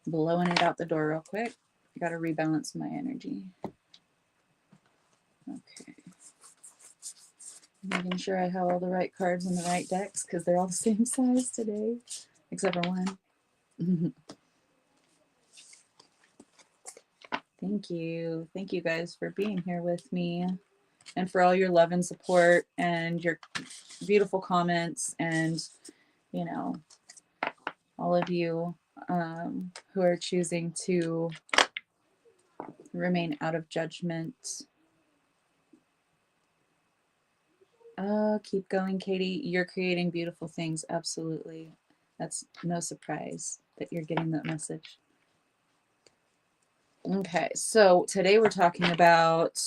Blowing it out the door real quick. I got to rebalance my energy. Okay. Making sure I have all the right cards in the right decks, because they're all the same size today, except for one. Thank you. Thank you guys for being here with me, and for all your love and support and your beautiful comments, and, all of you who are choosing to remain out of judgment. Oh, keep going, Katie. You're creating beautiful things. Absolutely. That's no surprise that you're getting that message. Okay, so today we're talking about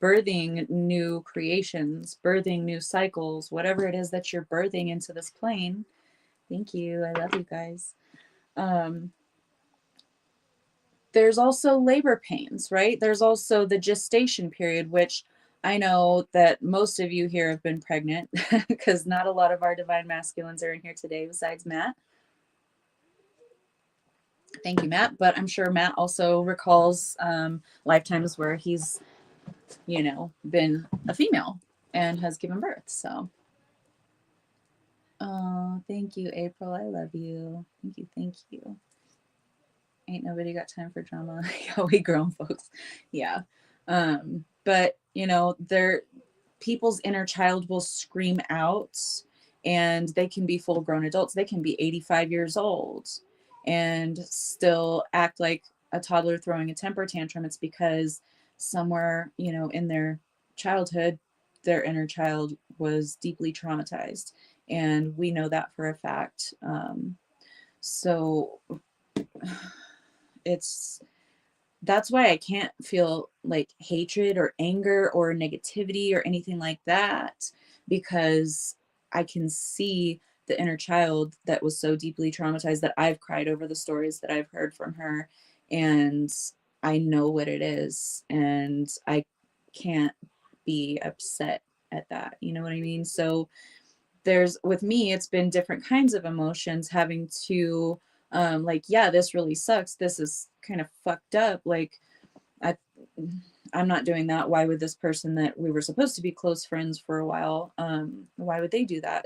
birthing new creations, birthing new cycles, whatever it is that you're birthing into this plane. Thank you. I love you guys. There's also labor pains, right? There's also the gestation period, which I know that most of you here have been pregnant, because not a lot of our divine masculines are in here today besides Matt. Thank you, Matt. But I'm sure Matt also recalls lifetimes where he's, been a female and has given birth. So, oh, thank you, April. I love you. Thank you. Thank you. Ain't nobody got time for drama. Yeah, we grown folks. Yeah. But people's inner child will scream out, and they can be full grown adults. They can be 85 years old and still act like a toddler throwing a temper tantrum. It's because somewhere, in their childhood, their inner child was deeply traumatized. And we know that for a fact. So that's why I can't feel like hatred or anger or negativity or anything like that, because I can see the inner child that was so deeply traumatized that I've cried over the stories that I've heard from her, and I know what it is, and I can't be upset at that. You know what I mean? So with me, it's been different kinds of emotions, having to like, yeah, this really sucks, this is kind of fucked up, like I I'm not doing that. Why would this person that we were supposed to be close friends for a while, why would they do that?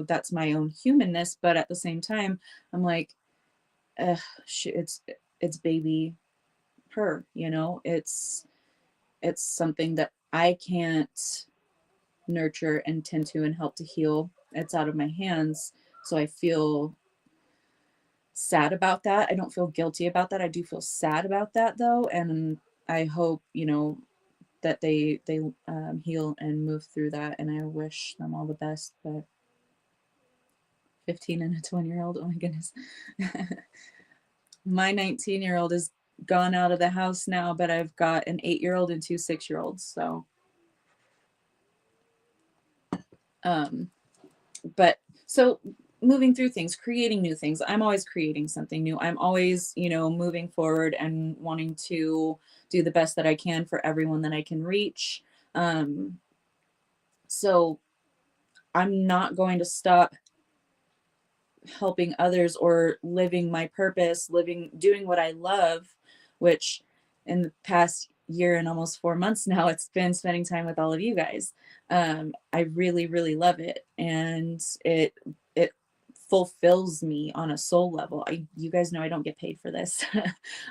That's my own humanness. But at the same time, I'm like, it's baby her, it's something that I can't nurture and tend to and help to heal. It's out of my hands. So I feel sad about that. I don't feel guilty about that. I do feel sad about that, though. And I hope, that they heal and move through that. And I wish them all the best. But 15 and a 20-year-old, oh my goodness. My 19-year-old is gone out of the house now, but I've got an 8-year-old and 2 6-year-olds. So, but so moving through things, creating new things. I'm always creating something new. I'm always, moving forward and wanting to do the best that I can for everyone that I can reach. Um, so I'm not going to stop helping others or living my purpose, doing what I love, which in the past year and almost 4 months now, it's been spending time with all of you guys. I really, really love it. And it fulfills me on a soul level. You guys know I don't get paid for this.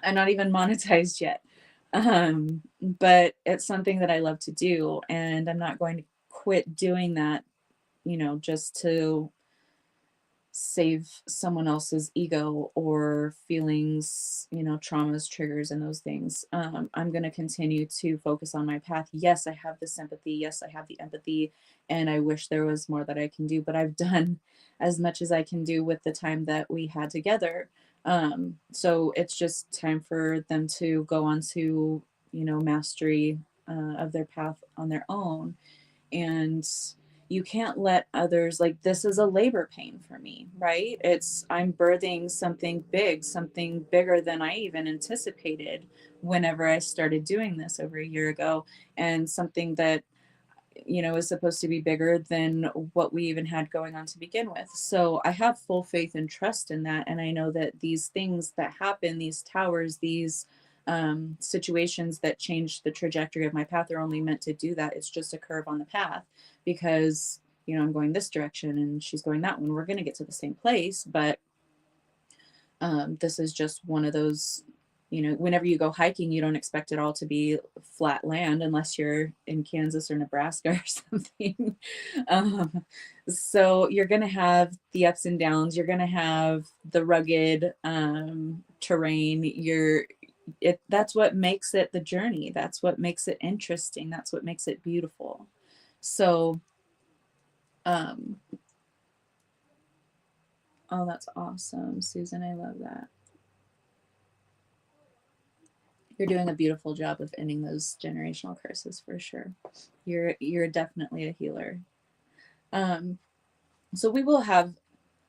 I'm not even monetized yet. But it's something that I love to do, and I'm not going to quit doing that, just to save someone else's ego or feelings, traumas, triggers, and those things. I'm going to continue to focus on my path. Yes, I have the sympathy. Yes, I have the empathy. And I wish there was more that I can do, but I've done as much as I can do with the time that we had together. So it's just time for them to go on to, mastery of their path on their own. And you can't let others, like, this is a labor pain for me, right? I'm birthing something big, something bigger than I even anticipated whenever I started doing this over a year ago, and something that, is supposed to be bigger than what we even had going on to begin with. So I have full faith and trust in that. And I know that these things that happen, these towers, these situations that change the trajectory of my path are only meant to do that. It's just a curve on the path, because, I'm going this direction and she's going that one. We're going to get to the same place, but this is just one of those, whenever you go hiking, you don't expect it all to be flat land unless you're in Kansas or Nebraska or something. So you're going to have the ups and downs. You're going to have the rugged terrain. That's what makes it the journey. That's what makes it interesting. That's what makes it beautiful. So, oh, that's awesome, Susan. I love that. You're doing a beautiful job of ending those generational curses for sure. You're definitely a healer. So we will have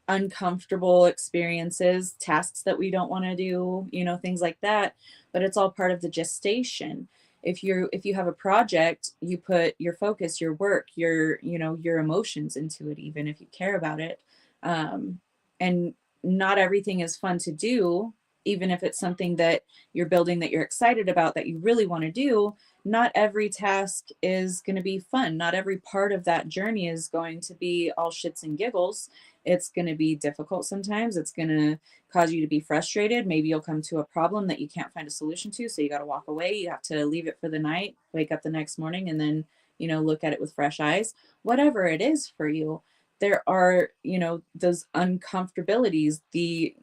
uncomfortable experiences, tasks that we don't want to do, things like that, but it's all part of the gestation. If you have a project, you put your focus, your work, your emotions into it, even if you care about it. And not everything is fun to do, even if it's something that you're building, that you're excited about, that you really want to do. Not every task is going to be fun. Not every part of that journey is going to be all shits and giggles. It's going to be difficult sometimes. It's going to cause you to be frustrated. Maybe you'll come to a problem that you can't find a solution to. So you got to walk away. You have to leave it for the night, wake up the next morning, and then, look at it with fresh eyes. Whatever it is for you, there are, those uncomfortabilities, the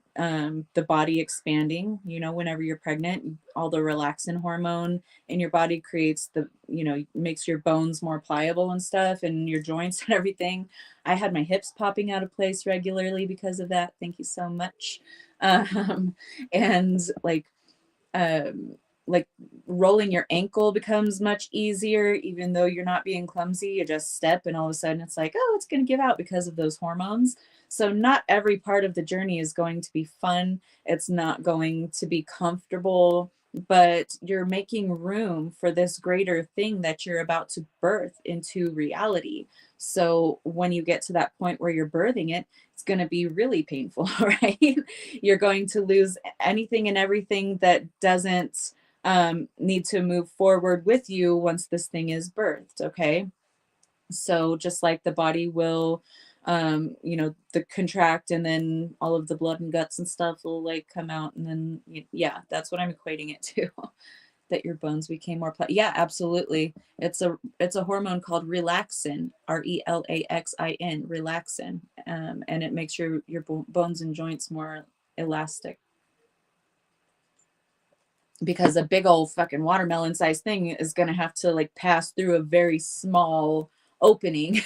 body expanding, whenever you're pregnant, all the relaxin hormone in your body creates makes your bones more pliable and stuff, and your joints and everything. I had my hips popping out of place regularly because of that. Thank you so much. And um, like rolling your ankle becomes much easier, even though you're not being clumsy. You just step and all of a sudden it's like, oh, it's going to give out because of those hormones. So not every part of the journey is going to be fun. It's not going to be comfortable, but you're making room for this greater thing that you're about to birth into reality. So when you get to that point where you're birthing it, it's going to be really painful, right? You're going to lose anything and everything that doesn't need to move forward with you once this thing is birthed. Okay. So just like the body will, the contract, and then all of the blood and guts and stuff will like come out. And then, yeah, that's what I'm equating it to. That your bones became more yeah, absolutely. It's a hormone called relaxin, relaxin, relaxin. And it makes your bones and joints more elastic, because a big old fucking watermelon sized thing is going to have to like pass through a very small opening.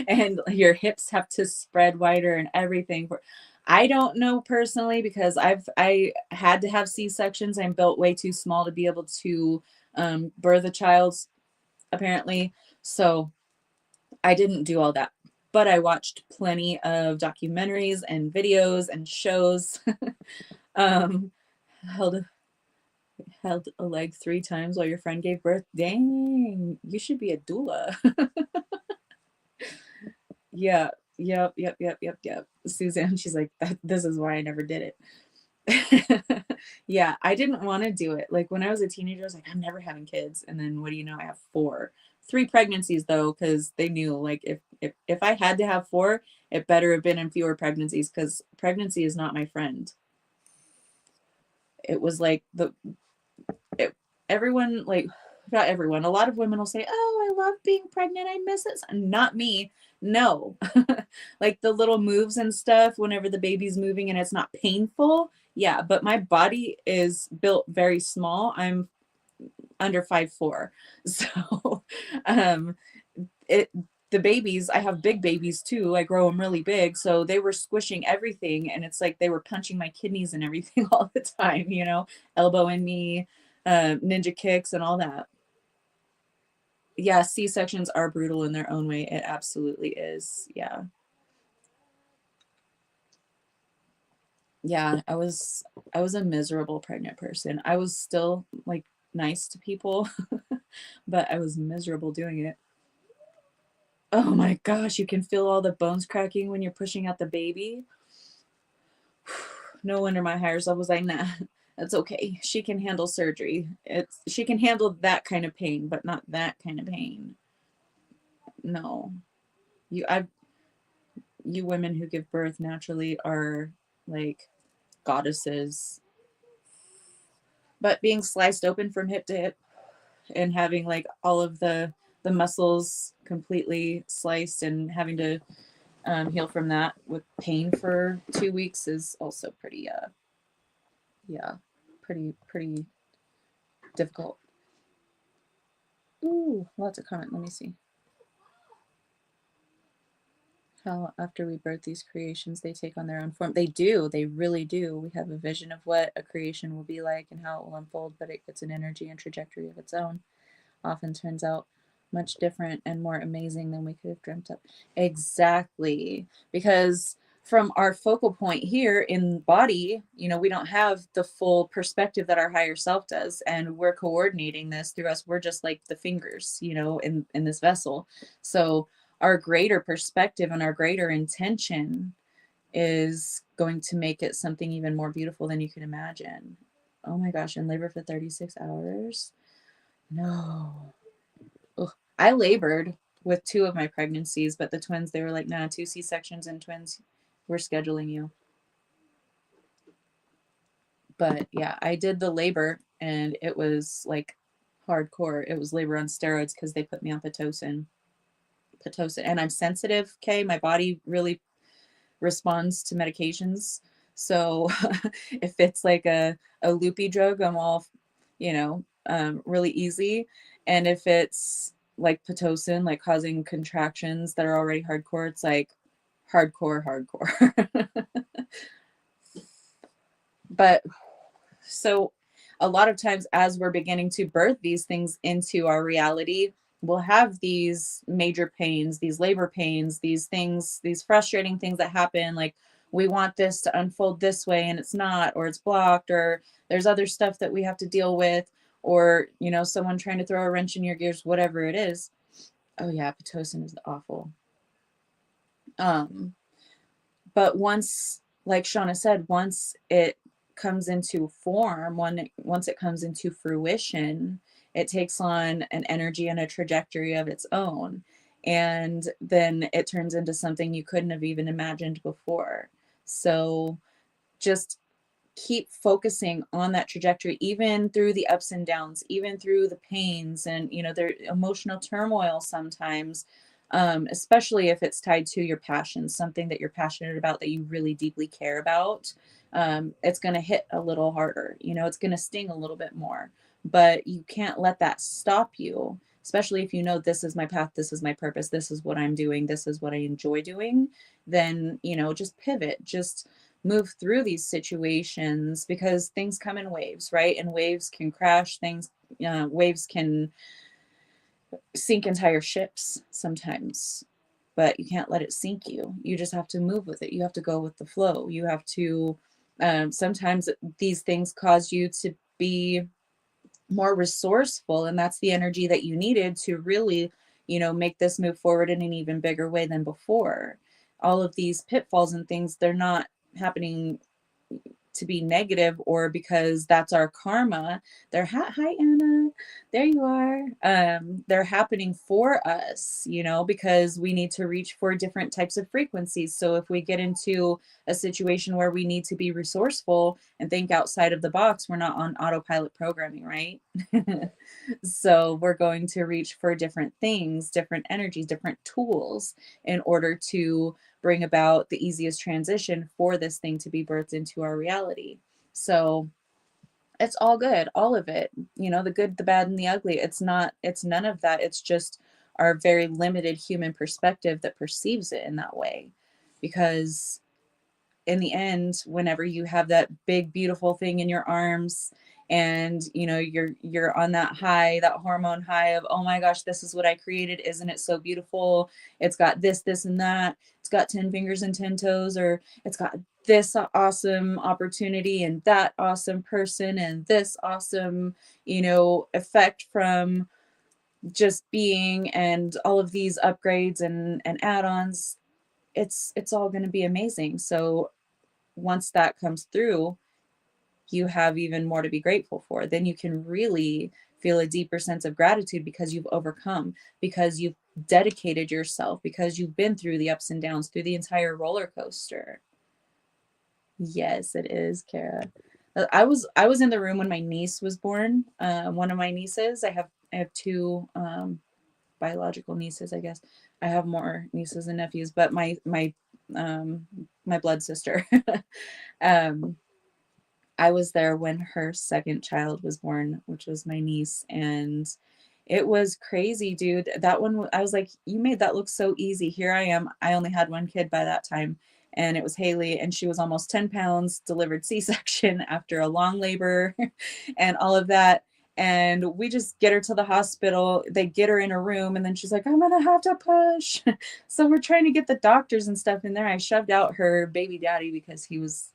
And your hips have to spread wider and everything. I don't know personally, because I had to have C-sections. I'm built way too small to be able to birth a child, apparently. So I didn't do all that. but I watched plenty of documentaries and videos and shows. um, held a leg 3 times while your friend gave birth. Dang, you should be a doula. Yeah, yep. Suzanne, she's like, this is why I never did it. Yeah, I didn't want to do it. Like when I was a teenager, I was like, I'm never having kids. And then what do you know? I have 4. 3 pregnancies though, because they knew like if I had to have 4, it better have been in fewer pregnancies because pregnancy is not my friend. It was like everyone, like not everyone, a lot of women will say, oh, I love being pregnant, I miss it. Not me. No. Like the little moves and stuff whenever the baby's moving and it's not painful, yeah, but my body is built very small. I'm under 5'4". So it the babies, I have big babies too, I grow them really big, so they were squishing everything and it's like they were punching my kidneys and everything all the time, elbowing me, ninja kicks and all that. Yeah, C-sections are brutal in their own way. It absolutely is. Yeah. Yeah, I was a miserable pregnant person. I was still like nice to people, but I was miserable doing it. Oh my gosh, you can feel all the bones cracking when you're pushing out the baby. No wonder my higher self was like, nah, that's okay. She can handle surgery. She can handle that kind of pain, but not that kind of pain. No. I you women who give birth naturally are like goddesses. But being sliced open from hip to hip and having like all of the muscles completely sliced and having to heal from that with pain for 2 weeks is also pretty yeah, pretty difficult. Ooh, lots of comment. Let me see. How after we birth these creations, they take on their own form. They do. They really do. We have a vision of what a creation will be like and how it will unfold, but it gets an energy and trajectory of its own. Often turns out much different and more amazing than we could have dreamt of. Exactly. Because from our focal point here in body, we don't have the full perspective that our higher self does. And we're coordinating this through us. We're just like the fingers, in this vessel. So our greater perspective and our greater intention is going to make it something even more beautiful than you can imagine. Oh my gosh, in labor for 36 hours? No. Ugh. I labored with 2 of my pregnancies, but the twins, they were like, nah, 2 C-sections and twins, we're scheduling you. But yeah, I did the labor and it was like hardcore. It was labor on steroids because they put me on Pitocin. And I'm sensitive, okay? My body really responds to medications. So if it's like a loopy drug, I'm all, really easy. And if it's like Pitocin, like causing contractions that are already hardcore, it's like hardcore. But so a lot of times as we're beginning to birth these things into our reality, we'll have these major pains, these labor pains, these things, these frustrating things that happen. Like we want this to unfold this way and it's not, or it's blocked, or there's other stuff that we have to deal with, or, someone trying to throw a wrench in your gears, whatever it is. Oh yeah, Pitocin is awful. But once, like Shauna said, once it comes into form, once it comes into fruition, it takes on an energy and a trajectory of its own. And then it turns into something you couldn't have even imagined before. So just keep focusing on that trajectory, even through the ups and downs, even through the pains and, their emotional turmoil sometimes, especially if it's tied to your passion, something that you're passionate about, that you really deeply care about. It's going to hit a little harder, it's going to sting a little bit more, but you can't let that stop you, especially if this is my path, this is my purpose, this is what I'm doing, this is what I enjoy doing. Then, just pivot, just move through these situations, because things come in waves, right? And waves can crash things. Waves can sink entire ships sometimes. but you can't let it sink you. You just have to move with it. You have to go with the flow. You have to, sometimes these things cause you to be more resourceful, and that's the energy that you needed to really, make this move forward in an even bigger way than before. All of these pitfalls and things, they're not happening to be negative or because that's our karma. They're hi Anna, there you are. They're happening for us, because we need to reach for different types of frequencies. So if we get into a situation where we need to be resourceful and think outside of the box, we're not on autopilot programming, right? So we're going to reach for different things, different energies, different tools in order to bring about the easiest transition for this thing to be birthed into our reality. So it's all good, all of it, the good, the bad, and the ugly. It's none of that. It's just our very limited human perspective that perceives it in that way. Because in the end, whenever you have that big, beautiful thing in your arms, and you're on that high, that hormone high of, oh my gosh, this is what I created, isn't it so beautiful? It's got this and that, it's got 10 fingers and 10 toes, or it's got this awesome opportunity and that awesome person and this awesome effect from just being, and all of these upgrades and add-ons. It's all going to be amazing. So once that comes through, you have even more to be grateful for. Then you can really feel a deeper sense of gratitude because you've overcome, because you've dedicated yourself, because you've been through the ups and downs, through the entire roller coaster. Yes, it is, Kara. I was in the room when my niece was born. One of my nieces. I have two biological nieces, I guess. I have more nieces and nephews, but my blood sister. um, I was there when her second child was born, which was my niece, and it was crazy, dude. That one, I was like, you made that look so easy. Here I am. I only had one kid by that time, and it was Haley, and she was almost 10 pounds, delivered C-section after a long labor and all of that. And we just get her to the hospital. They get her in a room, and then she's like, I'm gonna have to push. So we're trying to get the doctors and stuff in there. I shoved out her baby daddy because he was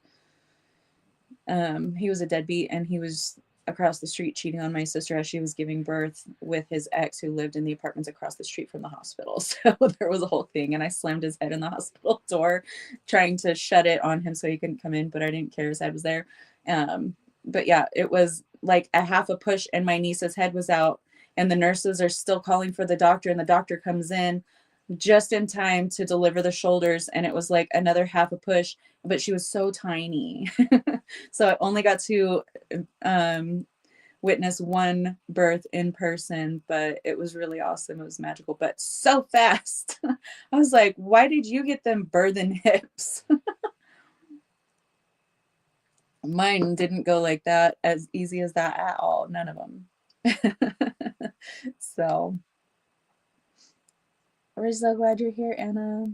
a deadbeat, and he was across the street cheating on my sister as she was giving birth with his ex, who lived in the apartments across the street from the hospital. So there was a whole thing, and I slammed his head in the hospital door trying to shut it on him so he couldn't come in, but I didn't care. His head was there. But yeah, it was like a half a push and my niece's head was out, and the nurses are still calling for the doctor, and the doctor comes in just in time to deliver the shoulders, and it was like another half a push, but she was so tiny. So I only got to witness one birth in person, but it was really awesome. It was magical, but so fast. I was like, why did you get them birthing hips? Mine didn't go like that, as easy as that at all. None of them. So we're so glad you're here, Anna.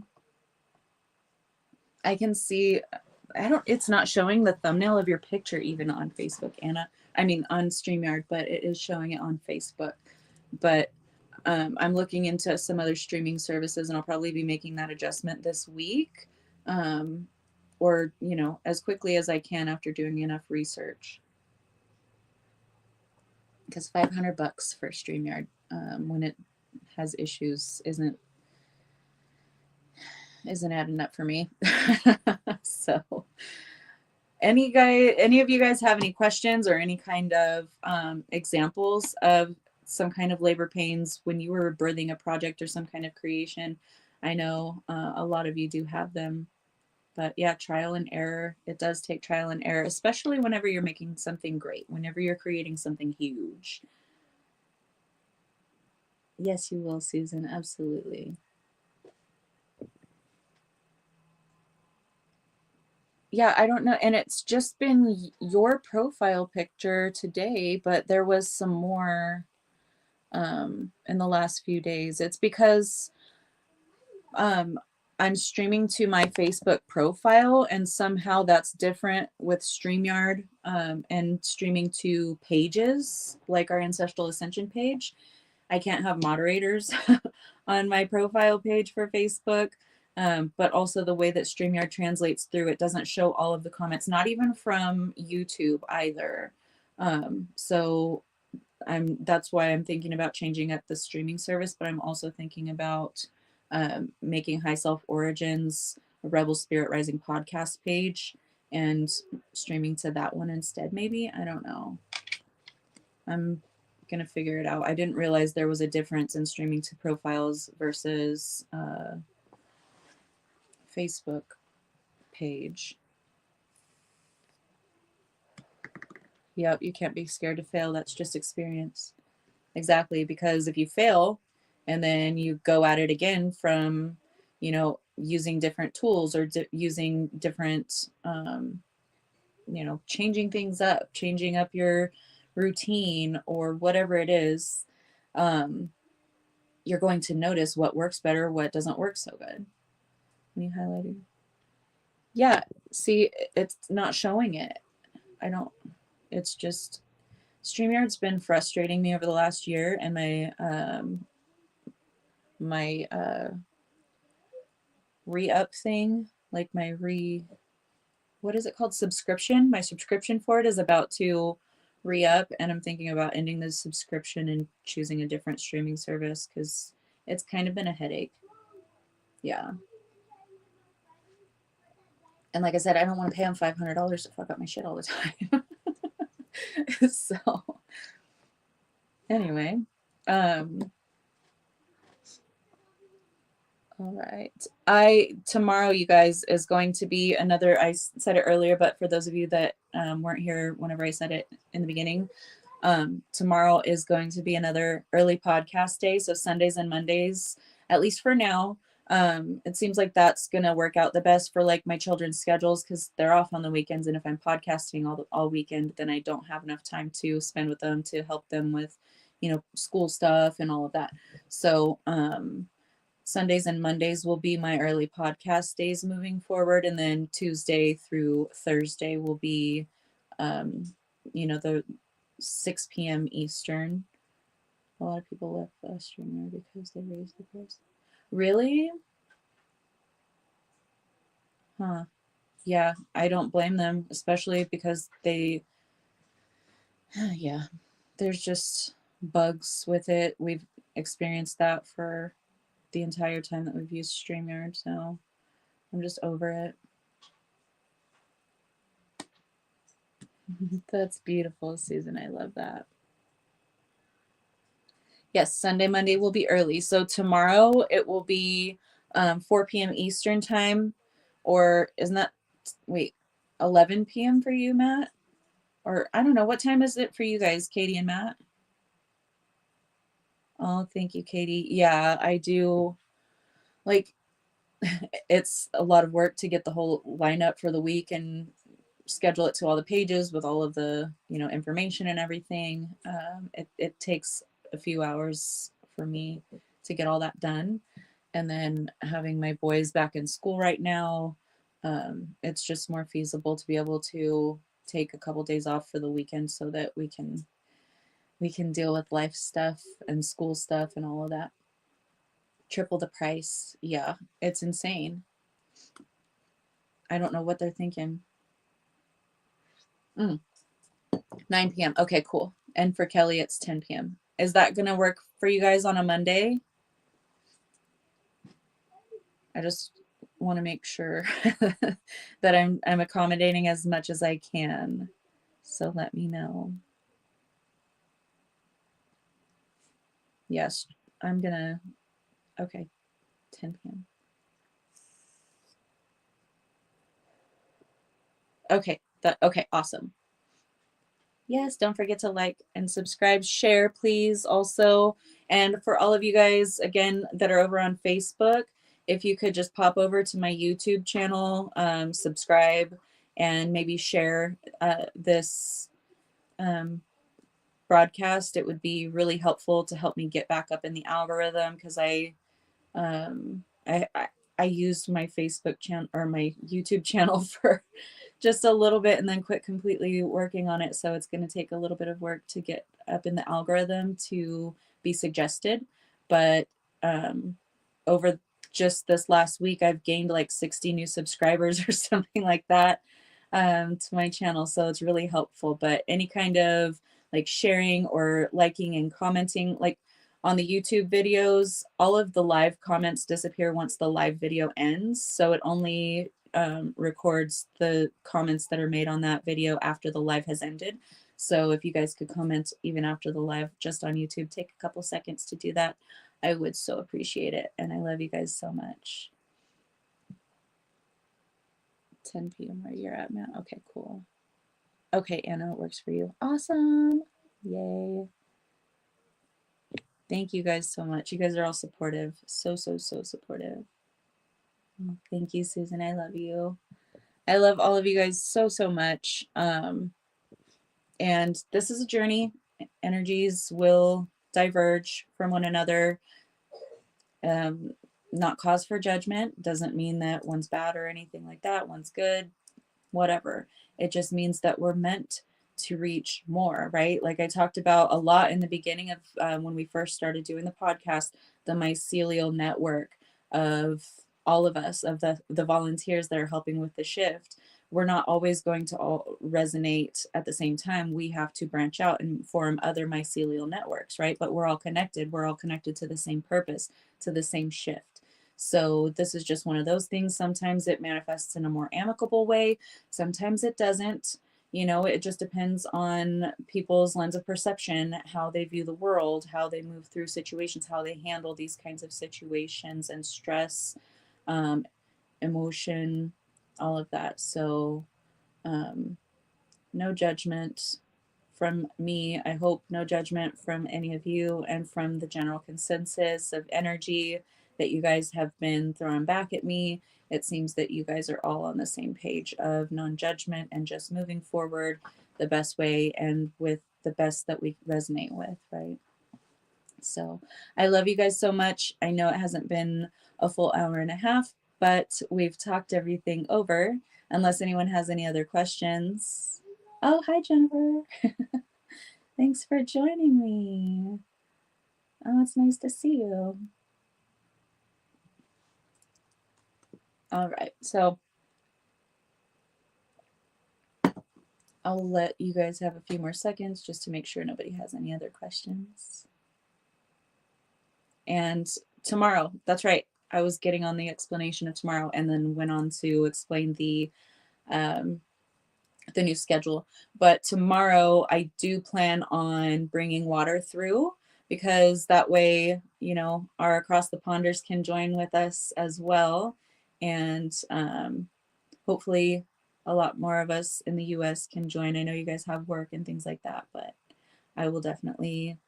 I can see, it's not showing the thumbnail of your picture even on Facebook, Anna. I mean, on StreamYard, but it is showing it on Facebook. But I'm looking into some other streaming services, and I'll probably be making that adjustment this week. Or, as quickly as I can after doing enough research. Because $500 for StreamYard, when it has issues, isn't adding up for me. So any of you guys have any questions or any kind of examples of some kind of labor pains when you were birthing a project or some kind of creation? I know a lot of you do have them, but yeah, trial and error. It does take trial and error, especially whenever you're making something great, whenever you're creating something huge. Yes, you will, Susan. Absolutely. Yeah, I don't know. And it's just been your profile picture today, but there was some more in the last few days. It's because I'm streaming to my Facebook profile, and somehow that's different with StreamYard, and streaming to pages like our Ancestral Ascension page. I can't have moderators on my profile page for Facebook. But also the way that StreamYard translates through, it doesn't show all of the comments, not even from YouTube either. So that's why I'm thinking about changing up the streaming service, but I'm also thinking about making High Self Origins a Rebel Spirit Rising podcast page and streaming to that one instead, maybe. I don't know. I'm gonna figure it out. I didn't realize there was a difference in streaming to profiles versus Facebook page. Yep, you can't be scared to fail. That's just experience. Exactly, because if you fail and then you go at it again from, using different tools or using different, changing things up, changing up your routine or whatever it is, you're going to notice what works better, what doesn't work so good. When you highlighted. Yeah, see, it's not showing it. It's just, StreamYard's been frustrating me over the last year, and my re-up thing, like what is it called? Subscription. My subscription for it is about to re-up, and I'm thinking about ending the subscription and choosing a different streaming service because it's kind of been a headache. Yeah. And like I said, I don't want to pay them $500 to fuck up my shit all the time. So anyway, all right. Tomorrow, you guys, is going to be another, I said it earlier, but for those of you that weren't here whenever I said it in the beginning, tomorrow is going to be another early podcast day. So Sundays and Mondays, at least for now, it seems like that's going to work out the best for like my children's schedules because they're off on the weekends. And if I'm podcasting all weekend, then I don't have enough time to spend with them to help them with, school stuff and all of that. So, Sundays and Mondays will be my early podcast days moving forward. And then Tuesday through Thursday will be, the 6 p.m. Eastern. A lot of people left the streamer because they raised the price. Really? Huh. Yeah, I don't blame them, especially because yeah, there's just bugs with it. We've experienced that for the entire time that we've used StreamYard, so I'm just over it. That's beautiful, Susan. I love that. Yes, Sunday, Monday will be early. So tomorrow it will be 4 p.m. Eastern time, or isn't that, wait, 11 p.m. for you, Matt? Or I don't know, what time is it for you guys, Katie and Matt? Oh, thank you, Katie. Yeah, I do. Like, it's a lot of work to get the whole lineup for the week and schedule it to all the pages with all of the information and everything. It takes a few hours for me to get all that done, and then having my boys back in school right now, it's just more feasible to be able to take a couple days off for the weekend so that we can deal with life stuff and school stuff and all of that. Triple the price. Yeah, it's insane. I don't know what they're thinking. 9 p.m. Okay, cool. And for Kelly, it's 10 p.m. Is that going to work for you guys on a Monday? I just want to make sure that I'm accommodating as much as I can. So let me know. Yes, I'm going to, okay, 10 p.m. Okay, okay, awesome. Yes, don't forget to like and subscribe, share, please, also. And for all of you guys, again, that are over on Facebook, if you could just pop over to my YouTube channel, subscribe, and maybe share this broadcast, it would be really helpful to help me get back up in the algorithm because I used my Facebook channel or my YouTube channel for just a little bit and then quit completely working on it. So it's going to take a little bit of work to get up in the algorithm to be suggested. But over just this last week, I've gained like 60 new subscribers or something like that to my channel. So it's really helpful. But any kind of like sharing or liking and commenting, like on the YouTube videos, all of the live comments disappear once the live video ends. So it only records the comments that are made on that video after the live has ended. So if you guys could comment even after the live just on YouTube, take a couple seconds to do that. I would so appreciate it. And I love you guys so much. 10 p.m. where you're at, Matt. Okay, cool. Okay, Anna, it works for you. Awesome. Yay. Thank you guys so much. You guys are all supportive. So supportive. Thank you, Susan. I love you. I love all of you guys so much. And this is a journey. Energies will diverge from one another. Not cause for judgment. Doesn't mean that one's bad or anything like that. One's good, whatever. It just means that we're meant to reach more, right? Like I talked about a lot in the beginning of when we first started doing the podcast, the mycelial network of all of us, of the volunteers that are helping with the shift. We're not always going to all resonate at the same time. We have to branch out and form other mycelial networks, right? But we're all connected. We're all connected to the same purpose, to the same shift. So this is just one of those things. Sometimes it manifests in a more amicable way. Sometimes it doesn't. You know, it just depends on people's lens of perception, how they view the world, how they move through situations, how they handle these kinds of situations and stress, emotion, all of that. So no judgment from me. I hope no judgment from any of you, and from the general consensus of energy that you guys have been throwing back at me. It seems that you guys are all on the same page of non-judgment and just moving forward the best way and with the best that we resonate with, right? So I love you guys so much. I know it hasn't been a full hour and a half, but we've talked everything over, unless anyone has any other questions. Oh, hi, Jennifer. Thanks for joining me. Oh, it's nice to see you. All right, so I'll let you guys have a few more seconds just to make sure nobody has any other questions. And tomorrow, that's right, I was getting on the explanation of tomorrow and then went on to explain the new schedule. But tomorrow I do plan on bringing water through, because that way, you know, our across the ponders can join with us as well. And hopefully a lot more of us in the US can join. I know you guys have work and things like that, but I will definitely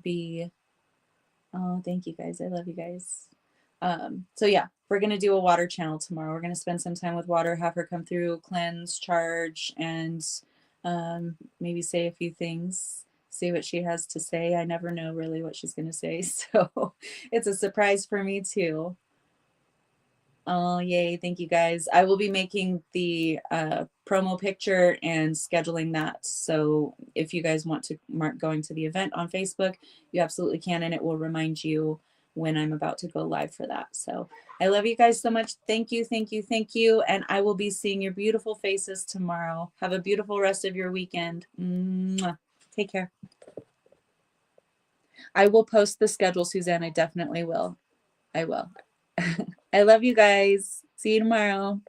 be. Oh, thank you guys. I love you guys. So yeah, we're going to do a water channel tomorrow. We're going to spend some time with water, have her come through, cleanse, charge, and maybe say a few things, see what she has to say. I never know really what she's going to say. So it's a surprise for me too. Oh, yay. Thank you guys. I will be making the promo picture and scheduling that. So if you guys want to mark going to the event on Facebook, you absolutely can. And it will remind you when I'm about to go live for that. So I love you guys so much. Thank you. Thank you. Thank you. And I will be seeing your beautiful faces tomorrow. Have a beautiful rest of your weekend. Mwah. Take care. I will post the schedule, Suzanne. I definitely will. I will. I love you guys. See you tomorrow.